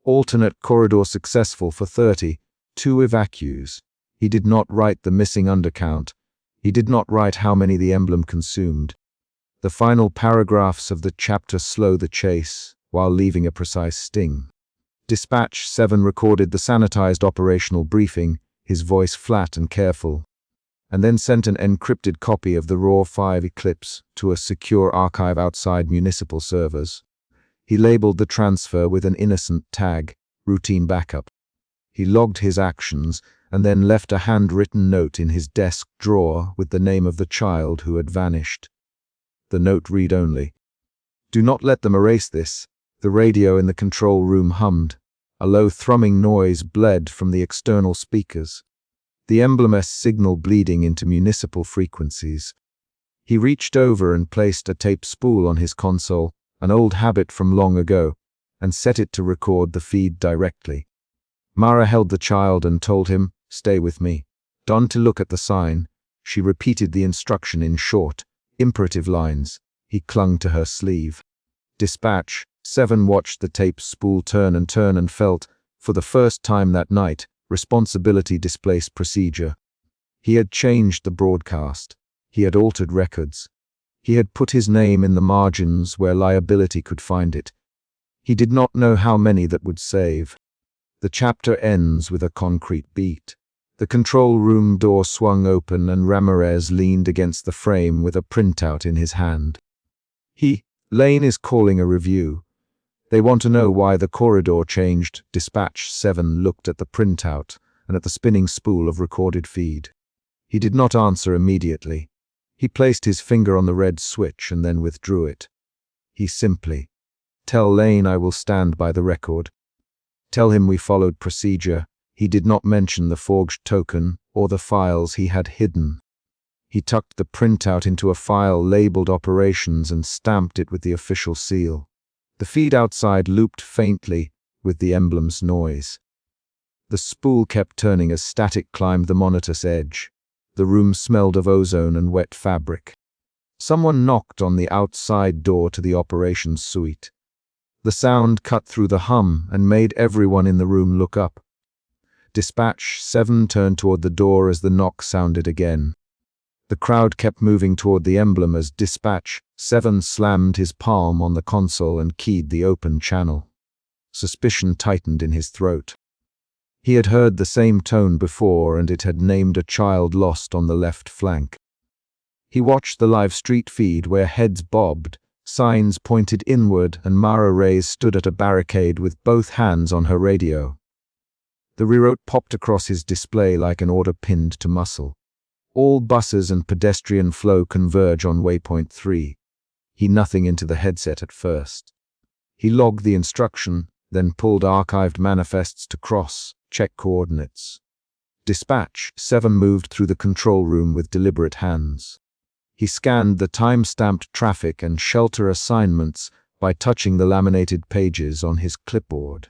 "Alternate corridor successful for 30, 2 evacuees." He did not write the missing undercount. He did not write how many the emblem consumed. The final paragraphs of the chapter slow the chase, while leaving a precise sting. Dispatch 7 recorded the sanitized operational briefing, his voice flat and careful, and then sent an encrypted copy of the raw 5 Eclipse to a secure archive outside municipal servers. He labeled the transfer with an innocent tag, "Routine Backup." He logged his actions and then left a handwritten note in his desk drawer with the name of the child who had vanished. The note read only, "Do not let them erase this." The radio in the control room hummed. A low thrumming noise bled from the external speakers, the emblem's signal bleeding into municipal frequencies. He reached over and placed a tape spool on his console, an old habit from long ago, and set it to record the feed directly. Mara held the child and told him, "Stay with me. Don't look at the sign." She repeated the instruction in short, imperative lines. He clung to her sleeve. Dispatch 7 watched the tape spool turn and felt, for the first time that night, responsibility displaced procedure. He had changed the broadcast. He had altered records. He had put his name in the margins where liability could find it. He did not know how many that would save. The chapter ends with a concrete beat. The control room door swung open and Ramirez leaned against the frame with a printout in his hand. Lane is calling a review. They want to know why the corridor changed." Dispatch 7 looked at the printout and at the spinning spool of recorded feed. He did not answer immediately. He placed his finger on the red switch and then withdrew it. He simply, "Tell Lane I will stand by the record. Tell him we followed procedure." He did not mention the forged token or the files he had hidden. He tucked the printout into a file labeled Operations and stamped it with the official seal. The feed outside looped faintly with the emblem's noise. The spool kept turning as static climbed the monitor's edge. The room smelled of ozone and wet fabric. Someone knocked on the outside door to the operations suite. The sound cut through the hum and made everyone in the room look up. Dispatch 7 turned toward the door as the knock sounded again. The crowd kept moving toward the emblem as Dispatch 7 slammed his palm on the console and keyed the open channel. Suspicion tightened in his throat. He had heard the same tone before, and it had named a child lost on the left flank. He watched the live street feed where heads bobbed, signs pointed inward, and Mara Reyes stood at a barricade with both hands on her radio. The reroute popped across his display like an order pinned to muscle. All buses and pedestrian flow converge on waypoint 3. He nothing into the headset at first. He logged the instruction, then pulled archived manifests to cross, check coordinates. Dispatch 7 moved through the control room with deliberate hands. He scanned the time-stamped traffic and shelter assignments by touching the laminated pages on his clipboard.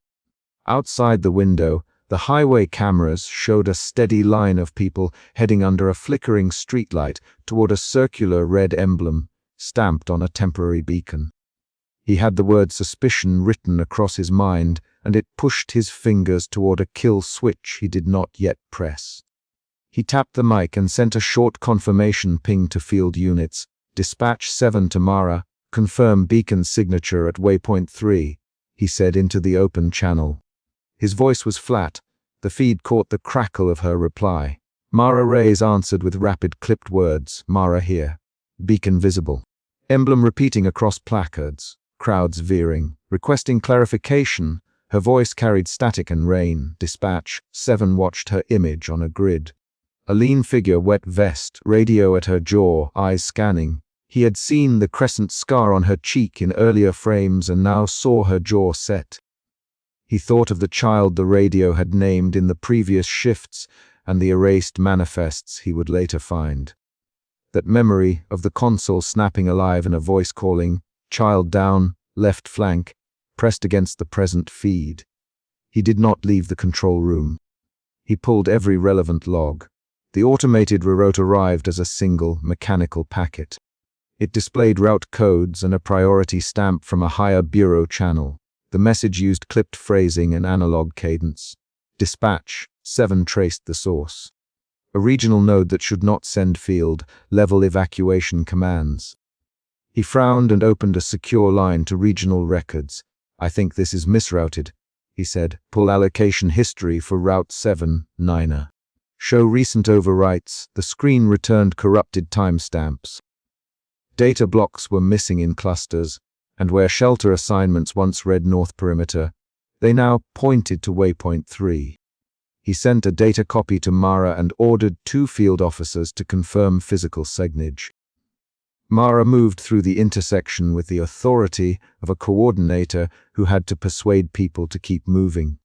Outside the window, The highway cameras showed a steady line of people heading under a flickering streetlight toward a circular red emblem stamped on a temporary beacon. He had the word suspicion written across his mind, and it pushed his fingers toward a kill switch he did not yet press. He tapped the mic and sent a short confirmation ping to field units. Dispatch 7 to Mara, confirm beacon signature at waypoint 3, he said into the open channel. His voice was flat. The feed caught the crackle of her reply. Mara Reyes answered with rapid clipped words. Mara here. Beacon visible. Emblem repeating across placards. Crowds veering, requesting clarification. Her voice carried static and rain. Dispatch 7 watched her image on a grid. A lean figure, wet vest, radio at her jaw, eyes scanning. He had seen the crescent scar on her cheek in earlier frames and now saw her jaw set. He thought of the child the radio had named in the previous shifts and the erased manifests he would later find. That memory of the console snapping alive and a voice calling, "Child down, left flank," pressed against the present feed. He did not leave the control room. He pulled every relevant log. The automated reroute arrived as a single, mechanical packet. It displayed route codes and a priority stamp from a higher bureau channel. The message used clipped phrasing and analog cadence. Dispatch 7 traced the source. A regional node that should not send field level evacuation commands. He frowned and opened a secure line to regional records. "I think this is misrouted," he said. "Pull allocation history for Route 7, Niner. Show recent overwrites." The screen returned corrupted timestamps. Data blocks were missing in clusters, and where shelter assignments once read north perimeter, they now pointed to waypoint 3. He sent a data copy to Mara and ordered 2 field officers to confirm physical signage. Mara moved through the intersection with the authority of a coordinator who had to persuade people to keep moving.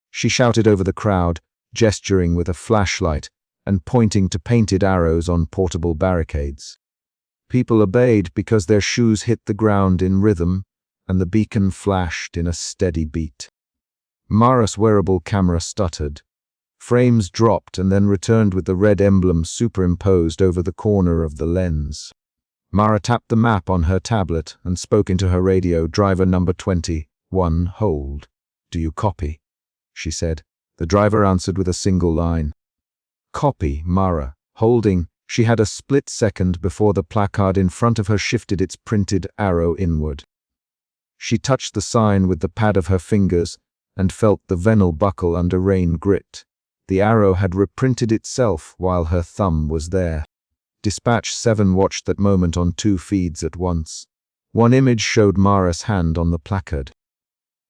She shouted over the crowd, gesturing with a flashlight and pointing to painted arrows on portable barricades. People obeyed because their shoes hit the ground in rhythm, and the beacon flashed in a steady beat. Mara's wearable camera stuttered. Frames dropped and then returned with the red emblem superimposed over the corner of the lens. Mara tapped the map on her tablet and spoke into her radio. "Driver number 21, hold. Do you copy?" she said. The driver answered with a single line. "Copy, Mara. Holding." She had a split second before the placard in front of her shifted its printed arrow inward. She touched the sign with the pad of her fingers and felt the Venel buckle under rain grit. The arrow had reprinted itself while her thumb was there. Dispatch 7 watched that moment on 2 feeds at once. One image showed Mara's hand on the placard.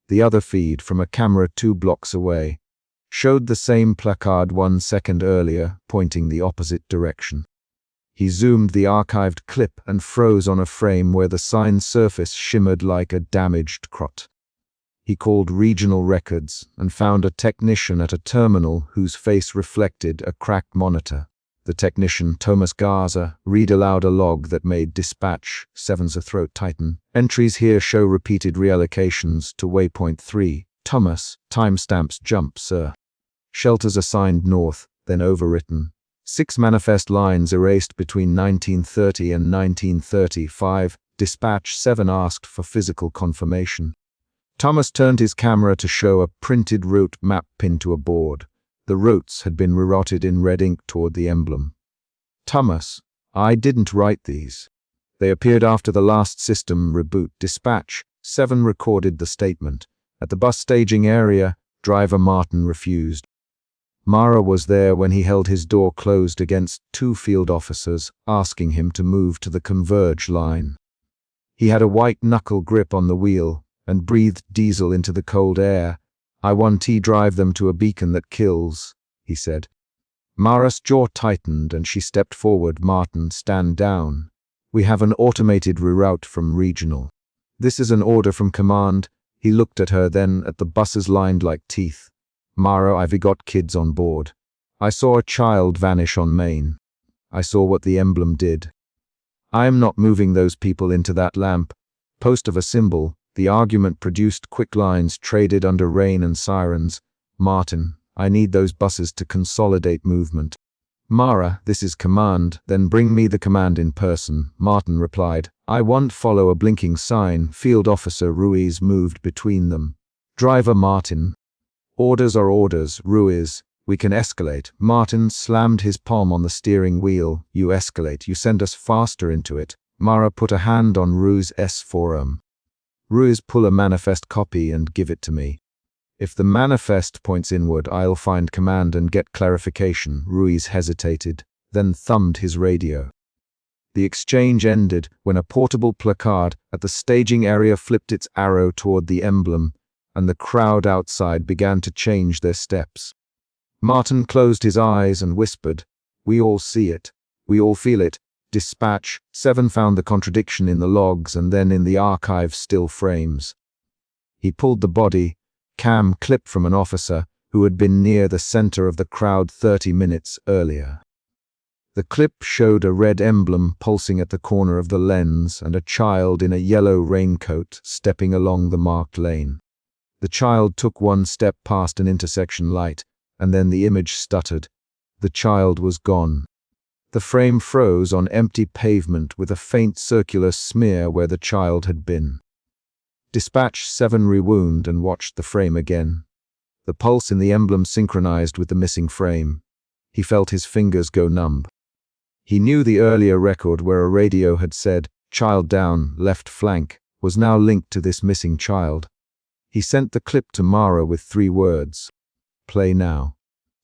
The other feed, from a camera 2 blocks away, showed the same placard 1 second earlier, pointing the opposite direction. He zoomed the archived clip and froze on a frame where the sign surface shimmered like a damaged crot. He called regional records and found a technician at a terminal whose face reflected a cracked monitor. The technician, Thomas Garza, read aloud a log that made Dispatch 7's throat tighten. "Entries here show repeated reallocations to waypoint 3. Thomas, timestamps jump, sir. Shelters assigned north, then overwritten. 6 manifest lines erased between 1930 and 1935. Dispatch 7 asked for physical confirmation." Thomas turned his camera to show a printed route map pinned to a board. The routes had been rerouted in red ink toward the emblem. "Thomas, I didn't write these. They appeared after the last system reboot." Dispatch 7 recorded the statement. At the bus staging area, driver Martin refused. Mara was there when he held his door closed against 2 field officers, asking him to move to the converge line. He had a white-knuckle grip on the wheel and breathed diesel into the cold air. "I want to drive them to a beacon that kills," he said. Mara's jaw tightened and she stepped forward. "Martin, stand down. We have an automated reroute from regional. This is an order from command." He looked at her, then at the buses lined like teeth. "Mara, I've got kids on board. I saw a child vanish on Main. I saw what the emblem did. I am not moving those people into that lamp. Post of a symbol." The argument produced quick lines traded under rain and sirens. "Martin, I need those buses to consolidate movement. Mara, this is command, then bring me the command in person, Martin replied. I won't follow a blinking sign. Field Officer Ruiz moved between them. Driver Martin. Orders are orders, Ruiz. We can escalate. Martin slammed his palm on the steering wheel. You escalate, you send us faster into it. Mara put a hand on Ruiz's forearm. Ruiz, pull a manifest copy and give it to me. If the manifest points inward, I'll find command and get clarification. Ruiz hesitated, then thumbed his radio. The exchange ended when a portable placard at the staging area flipped its arrow toward the emblem, and the crowd outside began to change their steps. Martin closed his eyes and whispered, "We all see it. We all feel it." Dispatch 7 found the contradiction in the logs and then in the archive still frames. He pulled the body cam clip from an officer who had been near the center of the crowd 30 minutes earlier. The clip showed a red emblem pulsing at the corner of the lens and a child in a yellow raincoat stepping along the marked lane. The child took one step past an intersection light, and then the image stuttered. The child was gone. The frame froze on empty pavement with a faint circular smear where the child had been. Dispatch 7 rewound and watched the frame again. The pulse in the emblem synchronized with the missing frame. He felt his fingers go numb. He knew the earlier record where a radio had said, "Child down, left flank," was now linked to this missing child. He sent the clip to Mara with 3 words. Play now.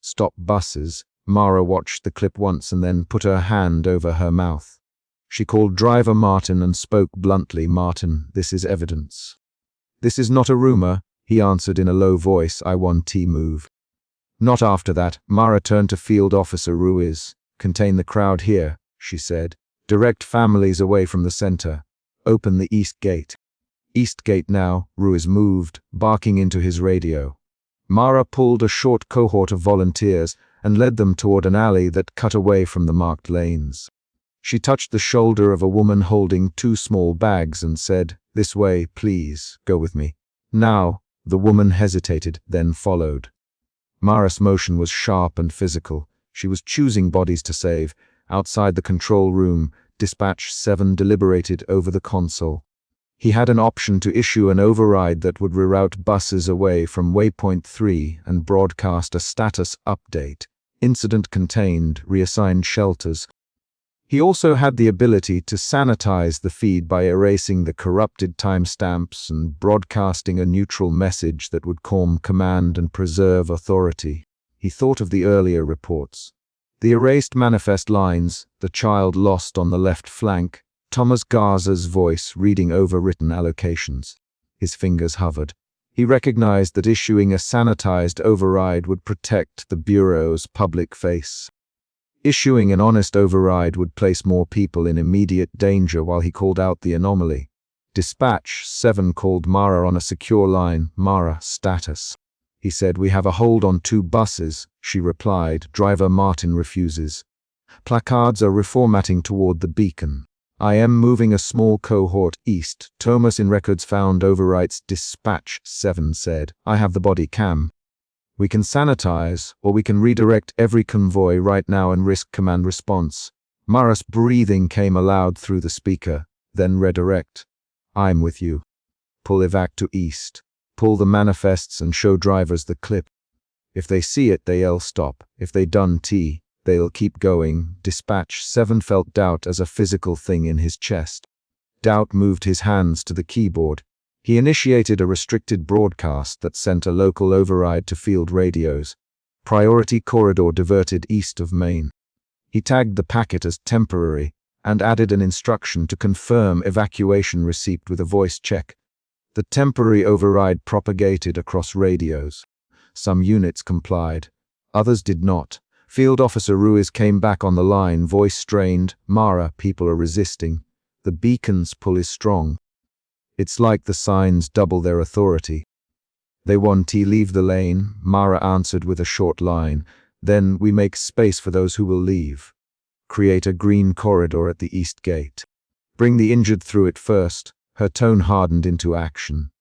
Stop buses. Mara watched the clip once and then put her hand over her mouth. She called driver Martin and spoke bluntly. "Martin, this is evidence." "This is not a rumor," he answered in a low voice. "I want T move." Not after that. Mara turned to Field Officer Ruiz. "Contain the crowd here," she said. "Direct families away from the center. Open the east gate." "East gate now," Ruiz moved, barking into his radio. Mara pulled a short cohort of volunteers and led them toward an alley that cut away from the marked lanes. She touched the shoulder of a woman holding 2 small bags and said, "This way, please, go with me." "Now." The woman hesitated, then followed. Mara's motion was sharp and physical. She was choosing bodies to save. Outside the control room, Dispatch 7 deliberated over the console. He had an option to issue an override that would reroute buses away from Waypoint 3 and broadcast a status update. Incident contained, reassigned shelters. He also had the ability to sanitize the feed by erasing the corrupted timestamps and broadcasting a neutral message that would calm command and preserve authority. He thought of the earlier reports. The erased manifest lines, the child lost on the left flank, Thomas Garza's voice reading overwritten allocations. His fingers hovered. He recognized that issuing a sanitized override would protect the Bureau's public face. Issuing an honest override would place more people in immediate danger while he called out the anomaly. Dispatch 7 called Mara on a secure line. "Mara, status." He said, "We have a hold on 2 buses." She replied, "Driver Martin refuses. Placards are reformatting toward the beacon. I am moving a small cohort east." Thomas in records found overwrites. Dispatch 7 said, "I have the body cam. We can sanitize, or we can redirect every convoy right now and risk command response." Mara's breathing came aloud through the speaker, then redirect. "I'm with you. Pull evac to east. Pull the manifests and show drivers the clip. If they see it, they'll stop. If they done T, they'll keep going." Dispatch 7 felt doubt as a physical thing in his chest. Doubt moved his hands to the keyboard. He initiated a restricted broadcast that sent a local override to field radios. Priority corridor diverted east of Main. He tagged the packet as temporary and added an instruction to confirm evacuation receipt with a voice check. The temporary override propagated across radios. Some units complied. Others did not. Field Officer Ruiz came back on the line, voice strained. "Mara, people are resisting. The beacon's pull is strong. It's like the signs double their authority." "They want to leave the lane," Mara answered with a short line. "Then we make space for those who will leave. Create a green corridor at the east gate. Bring the injured through it first." Her tone hardened into action.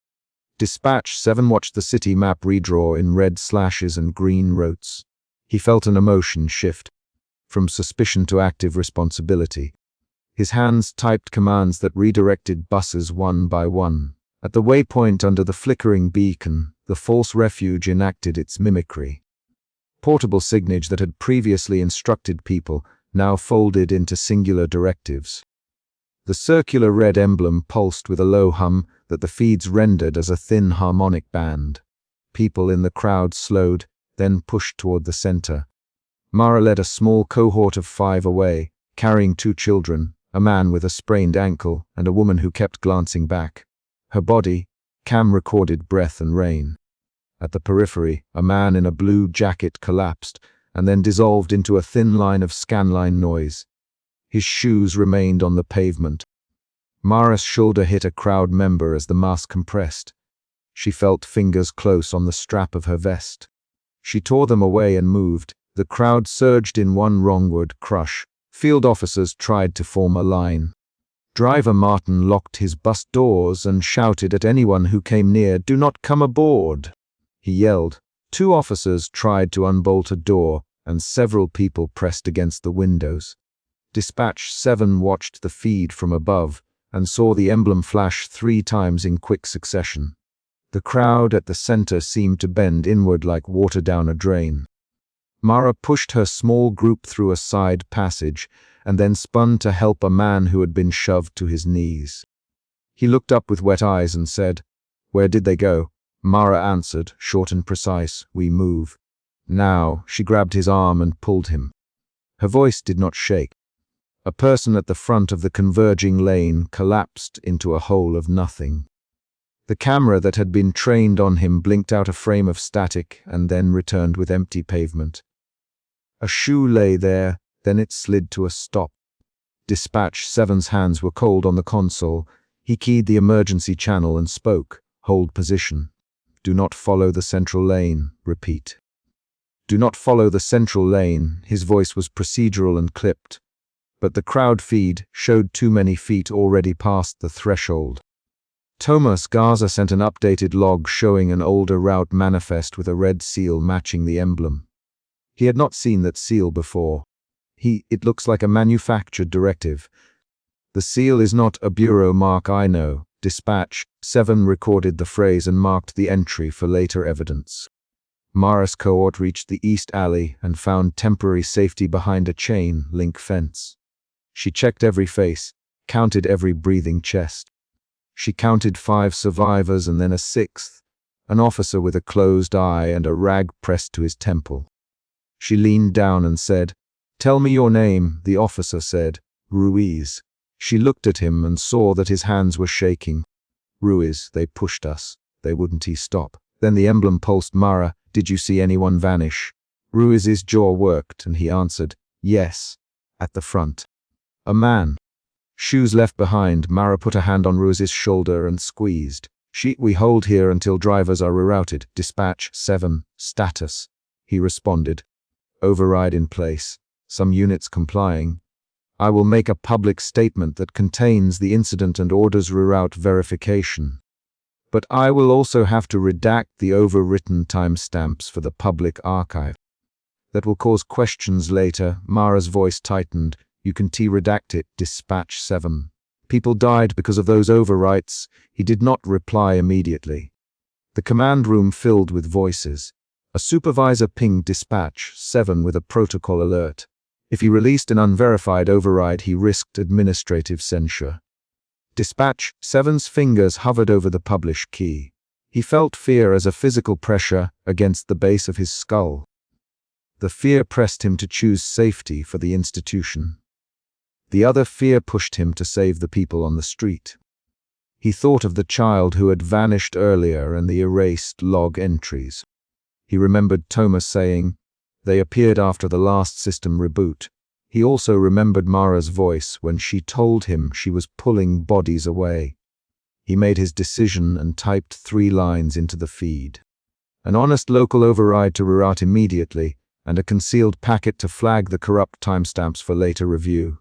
Dispatch 7 watched the city map redraw in red slashes and green rotes. He felt an emotion shift from suspicion to active responsibility. His hands typed commands that redirected buses one by one. At the waypoint under the flickering beacon, the false refuge enacted its mimicry. Portable signage that had previously instructed people now folded into singular directives. The circular red emblem pulsed with a low hum that the feeds rendered as a thin harmonic band. People in the crowd slowed, then pushed toward the center. Mara led a small cohort of 5 away, carrying 2 children, a man with a sprained ankle and a woman who kept glancing back. Her body, cam-recorded breath and rain. At the periphery, a man in a blue jacket collapsed and then dissolved into a thin line of scanline noise. His shoes remained on the pavement. Mara's shoulder hit a crowd member as the mass compressed. She felt fingers close on the strap of her vest. She tore them away and moved. The crowd surged in one wrongward crush. Field officers tried to form a line. Driver Martin locked his bus doors and shouted at anyone who came near, "Do not come aboard!" He yelled. 2 officers tried to unbolt a door, and several people pressed against the windows. Dispatch 7 watched the feed from above and saw the emblem flash 3 times in quick succession. The crowd at the center seemed to bend inward like water down a drain. Mara pushed her small group through a side passage and then spun to help a man who had been shoved to his knees. He looked up with wet eyes and said, "Where did they go?" Mara answered, short and precise, "We move." Now, she grabbed his arm and pulled him. Her voice did not shake. A person at the front of the converging lane collapsed into a hole of nothing. The camera that had been trained on him blinked out a frame of static and then returned with empty pavement. A shoe lay there, then it slid to a stop. Dispatch 7's hands were cold on the console. He keyed the emergency channel and spoke, "Hold position. Do not follow the central lane. Repeat. Do not follow the central lane." His voice was procedural and clipped, but the crowd feed showed too many feet already past the threshold. Thomas Garza sent an updated log showing an older route manifest with a red seal matching the emblem. He had not seen that seal before. It looks like a manufactured directive. "The seal is not a bureau mark, I know." Dispatch 7 recorded the phrase and marked the entry for later evidence. Mara's cohort reached the east alley and found temporary safety behind a chain link fence. She checked every face, counted every breathing chest. She counted 5 survivors and then a 6th, an officer with a closed eye and a rag pressed to his temple. She leaned down and said, "Tell me your name," the officer said. "Ruiz." She looked at him and saw that his hands were shaking. "Ruiz, they pushed us. They wouldn't he stop." Then the emblem pulsed. "Mara, did you see anyone vanish?" Ruiz's jaw worked and he answered, "Yes, at the front. A man." Shoes left behind. Mara put a hand on Ruiz's shoulder and squeezed. "We hold here until drivers are rerouted." Dispatch 7, status. He responded. "Override in place. Some units complying. I will make a public statement that contains the incident and orders reroute verification. But I will also have to redact the overwritten timestamps for the public archive. That will cause questions later." Mara's voice tightened. "You can redact it." Dispatch 7. "People died because of those overwrites." He did not reply immediately. The command room filled with voices. A supervisor pinged Dispatch 7 with a protocol alert. If he released an unverified override, he risked administrative censure. Dispatch 7's fingers hovered over the publish key. He felt fear as a physical pressure against the base of his skull. The fear pressed him to choose safety for the institution. The other fear pushed him to save the people on the street. He thought of the child who had vanished earlier and the erased log entries. He remembered Thomas saying, "They appeared after the last system reboot." He also remembered Mara's voice when she told him she was pulling bodies away. He made his decision and typed 3 lines into the feed. An honest local override to reroute immediately, and a concealed packet to flag the corrupt timestamps for later review.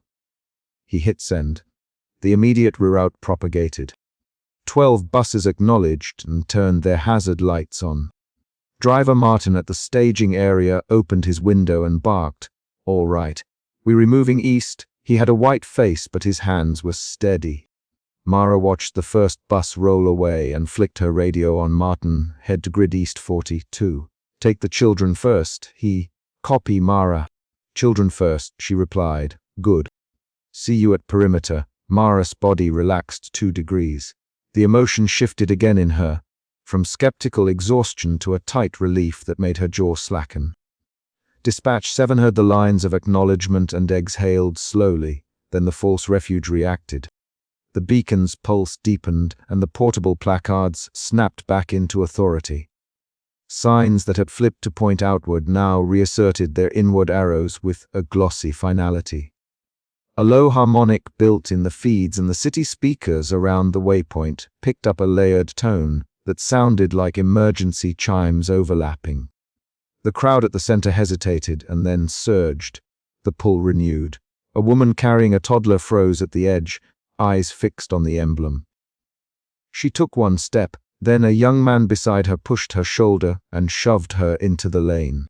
He hit send. The immediate reroute propagated. 12 buses acknowledged and turned their hazard lights on. Driver Martin at the staging area opened his window and barked, "All right. We're moving east." He had a white face, but his hands were steady. Mara watched the first bus roll away and flicked her radio on. "Martin, head to grid east 42. Take the children first." Copy, Mara. "Children first," she replied. "Good. See you at perimeter." Mara's body relaxed 2 degrees. The emotion shifted again in her, from skeptical exhaustion to a tight relief that made her jaw slacken. Dispatch 7 heard the lines of acknowledgement and exhaled slowly, then the false refuge reacted. The beacon's pulse deepened and the portable placards snapped back into authority. Signs that had flipped to point outward now reasserted their inward arrows with a glossy finality. A low harmonic built in the feeds and the city speakers around the waypoint picked up a layered tone that sounded like emergency chimes overlapping. The crowd at the center hesitated and then surged. The pull renewed. A woman carrying a toddler froze at the edge, eyes fixed on the emblem. She took 1 step, then a young man beside her pushed her shoulder and shoved her into the lane.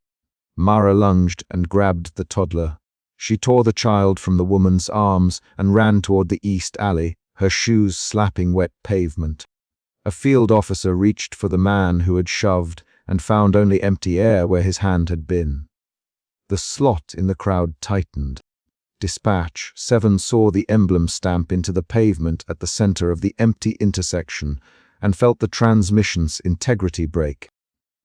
Mara lunged and grabbed the toddler. She tore the child from the woman's arms and ran toward the east alley, her shoes slapping wet pavement. A field officer reached for the man who had shoved and found only empty air where his hand had been. The slot in the crowd tightened. Dispatch 7 saw the emblem stamp into the pavement at the center of the empty intersection and felt the transmission's integrity break.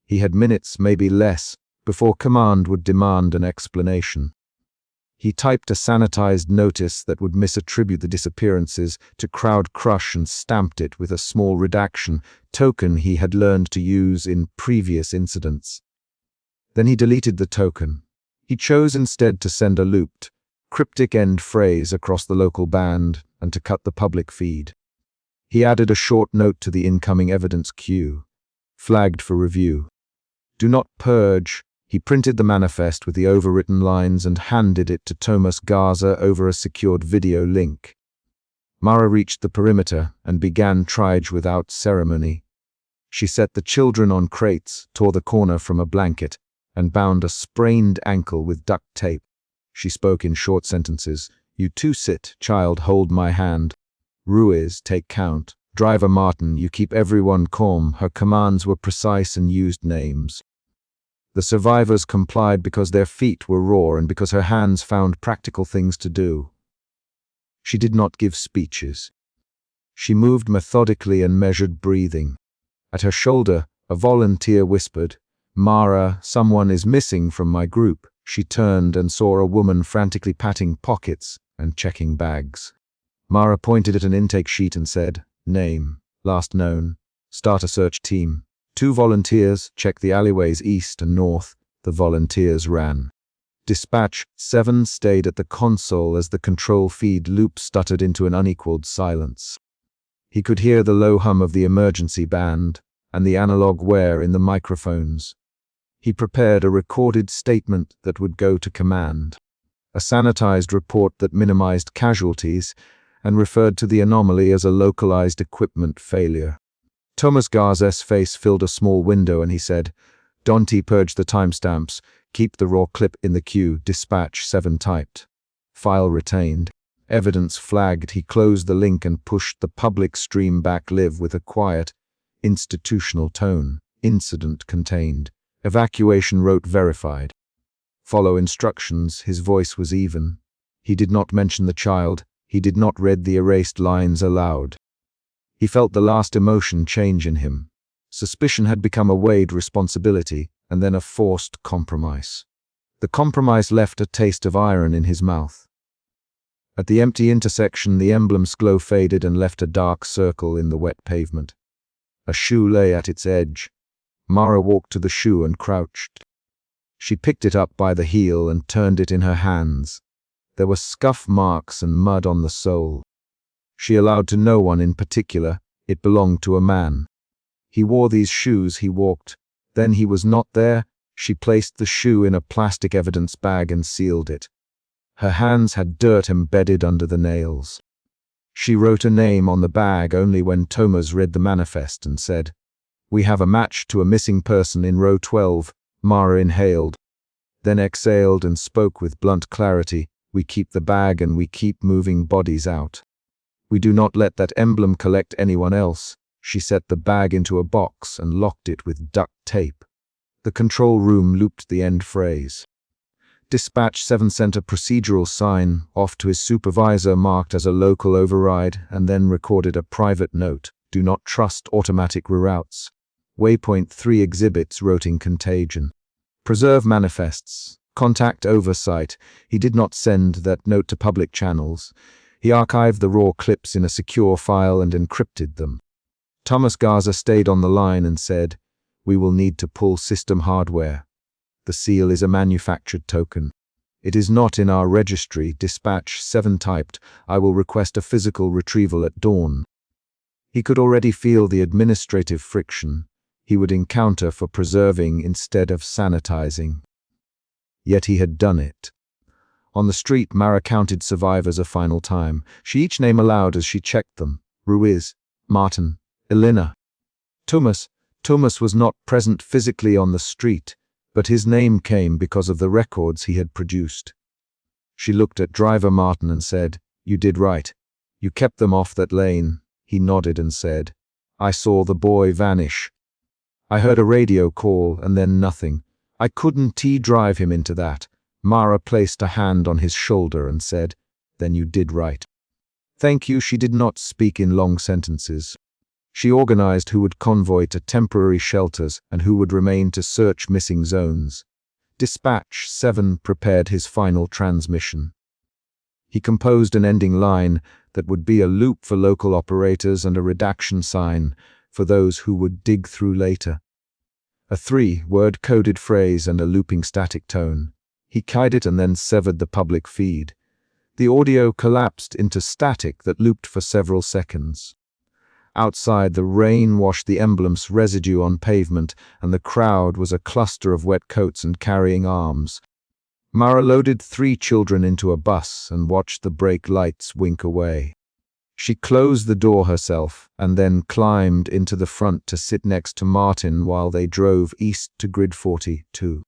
He had minutes, maybe less, before command would demand an explanation. He typed a sanitized notice that would misattribute the disappearances to Crowd Crush and stamped it with a small redaction token he had learned to use in previous incidents. Then he deleted the token. He chose instead to send a looped, cryptic end phrase across the local band and to cut the public feed. He added a short note to the incoming evidence queue, flagged for review. "Do not purge." He printed the manifest with the overwritten lines and handed it to Thomas Garza over a secured video link. Mara reached the perimeter and began triage without ceremony. She set the children on crates, tore the corner from a blanket, and bound a sprained ankle with duct tape. She spoke in short sentences. "You 2 sit, child, hold my hand. Ruiz, take count. Driver Martin, you keep everyone calm." Her commands were precise and used names. The survivors complied because their feet were raw and because her hands found practical things to do. She did not give speeches. She moved methodically and measured breathing. At her shoulder, a volunteer whispered, "Mara, someone is missing from my group." She turned and saw a woman frantically patting pockets and checking bags. Mara pointed at an intake sheet and said, "Name, last known, start a search team. 2 volunteers, check the alleyways east and north." The volunteers ran. Dispatch 7 stayed at the console as the control feed loop stuttered into an unequaled silence. He could hear the low hum of the emergency band and the analog wear in the microphones. He prepared a recorded statement that would go to command. A sanitized report that minimized casualties and referred to the anomaly as a localized equipment failure. Thomas Garza's face filled a small window and he said, "Dante, purge the timestamps. Keep the raw clip in the queue." Dispatch 7 typed. File retained. Evidence flagged. He closed the link and pushed the public stream back live with a quiet, institutional tone. Incident contained. Evacuation wrote verified. Follow instructions. His voice was even. He did not mention the child. He did not read the erased lines aloud. He felt the last emotion change in him. Suspicion had become a weighed responsibility, and then a forced compromise. The compromise left a taste of iron in his mouth. At the empty intersection, the emblem's glow faded and left a dark circle in the wet pavement. A shoe lay at its edge. Mara walked to the shoe and crouched. She picked it up by the heel and turned it in her hands. There were scuff marks and mud on the sole. She allowed to no one in particular. It belonged to a man. He wore these shoes. He walked. Then he was not there. She placed the shoe in a plastic evidence bag and sealed it. Her hands had dirt embedded under the nails. She wrote a name on the bag only when Thomas read the manifest and said, "We have a match to a missing person in row 12. Mara inhaled, then exhaled and spoke with blunt clarity. "We keep the bag and we keep moving bodies out. We do not let that emblem collect anyone else." She set the bag into a box and locked it with duct tape. The control room looped the end phrase. Dispatch 7 sent a procedural sign off to his supervisor marked as a local override and then recorded a private note. "Do not trust automatic reroutes. Waypoint 3 exhibits routing contagion. Preserve manifests. Contact oversight." He did not send that note to public channels. He archived the raw clips in a secure file and encrypted them. Thomas Garza stayed on the line and said, "We will need to pull system hardware. The seal is a manufactured token. It is not in our registry." Dispatch 7 typed, "I will request a physical retrieval at dawn." He could already feel the administrative friction he would encounter for preserving instead of sanitizing. Yet he had done it. On the street, Mara counted survivors a final time, she each name aloud as she checked them. Ruiz, Martin, Elena. Thomas was not present physically on the street, but his name came because of the records he had produced. She looked at driver Martin and said, "You did right. You kept them off that lane." He nodded and said, "I saw the boy vanish. I heard a radio call and then nothing. I couldn't drive him into that." Mara placed a hand on his shoulder and said, "Then you did right." "Thank you." She did not speak in long sentences. She organized who would convoy to temporary shelters and who would remain to search missing zones. Dispatch 7 prepared his final transmission. He composed an ending line that would be a loop for local operators and a redaction sign for those who would dig through later. A 3-word coded phrase and a looping static tone. He keyed it and then severed the public feed. The audio collapsed into static that looped for several seconds. Outside, the rain washed the emblem's residue on pavement, and the crowd was a cluster of wet coats and carrying arms. Mara loaded 3 children into a bus and watched the brake lights wink away. She closed the door herself and then climbed into the front to sit next to Martin while they drove east to Grid 42.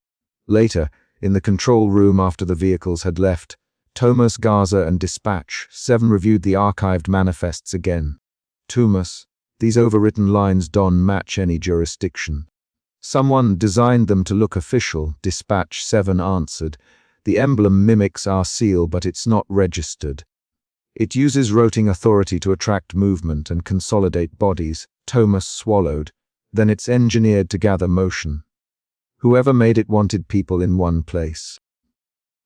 Later, in the control room after the vehicles had left, Thomas Garza and Dispatch 7 reviewed the archived manifests again. "Thomas, these overwritten lines don't match any jurisdiction." "Someone designed them to look official," Dispatch 7 answered. "The emblem mimics our seal, but it's not registered. It uses routing authority to attract movement and consolidate bodies." Thomas swallowed. "Then it's engineered to gather motion. Whoever made it wanted people in one place."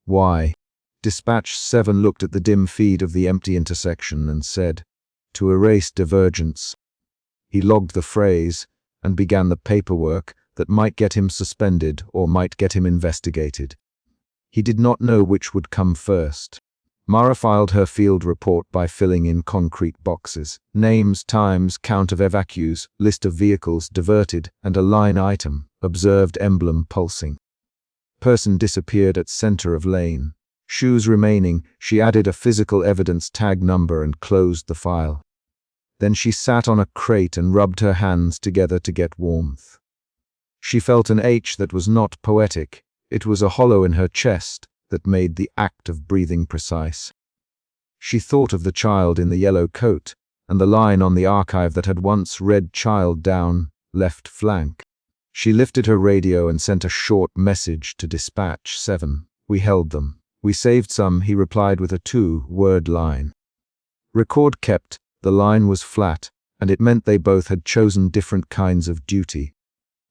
"Why?" Dispatch 7 looked at the dim feed of the empty intersection and said, "To erase divergence." He logged the phrase and began the paperwork that might get him suspended or might get him investigated. He did not know which would come first. Mara filed her field report by filling in concrete boxes. Names, times, count of evacuees, list of vehicles diverted, and a line item, observed emblem pulsing. Person disappeared at center of lane. Shoes remaining. She added a physical evidence tag number and closed the file. Then she sat on a crate and rubbed her hands together to get warmth. She felt an H that was not poetic. It was a hollow in her chest that made the act of breathing precise. She thought of the child in the yellow coat and the line on the archive that had once read "Child down, left flank." She lifted her radio and sent a short message to Dispatch 7. "We held them. We saved some," he replied with a 2-word line. Record kept. The line was flat, and it meant they both had chosen different kinds of duty.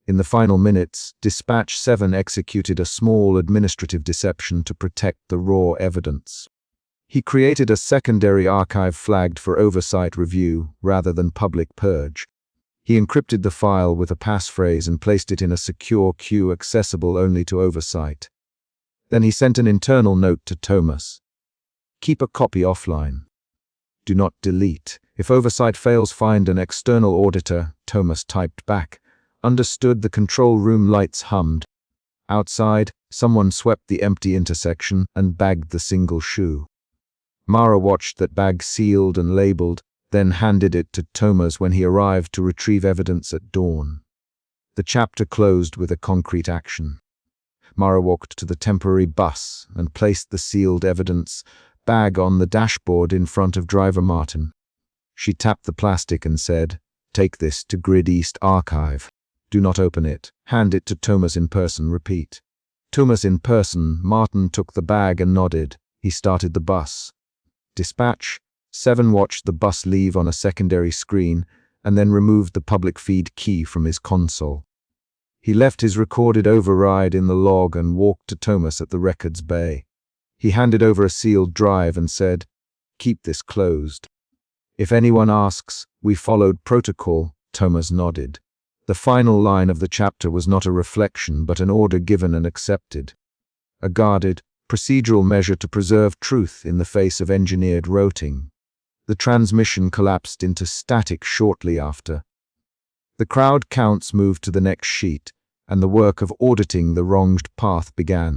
In the final minutes, Dispatch 7 executed a small administrative deception to protect the raw evidence. He created a secondary archive flagged for oversight review rather than public purge. He encrypted the file with a passphrase and placed it in a secure queue accessible only to oversight. Then he sent an internal note to Thomas. "Keep a copy offline. Do not delete. If oversight fails, find an external auditor." Thomas typed back. "Understood." The control room lights hummed. Outside, someone swept the empty intersection and bagged the single shoe. Mara watched that bag sealed and labeled, then handed it to Thomas when he arrived to retrieve evidence at dawn. The chapter closed with a concrete action. Mara walked to the temporary bus and placed the sealed evidence bag on the dashboard in front of driver Martin. She tapped the plastic and said, "Take this to Grid East Archive. Do not open it. Hand it to Thomas in person. Repeat." Thomas in person. Martin took the bag and nodded. He started the bus. Dispatch. 7 watched the bus leave on a secondary screen and then removed the public feed key from his console. He left his recorded override in the log and walked to Thomas at the records bay. He handed over a sealed drive and said, "Keep this closed. If anyone asks, we followed protocol." Thomas nodded. The final line of the chapter was not a reflection but an order given and accepted. A guarded, procedural measure to preserve truth in the face of engineered routing. The transmission collapsed into static shortly after. The crowd counts moved to the next sheet, and the work of auditing the wronged path began.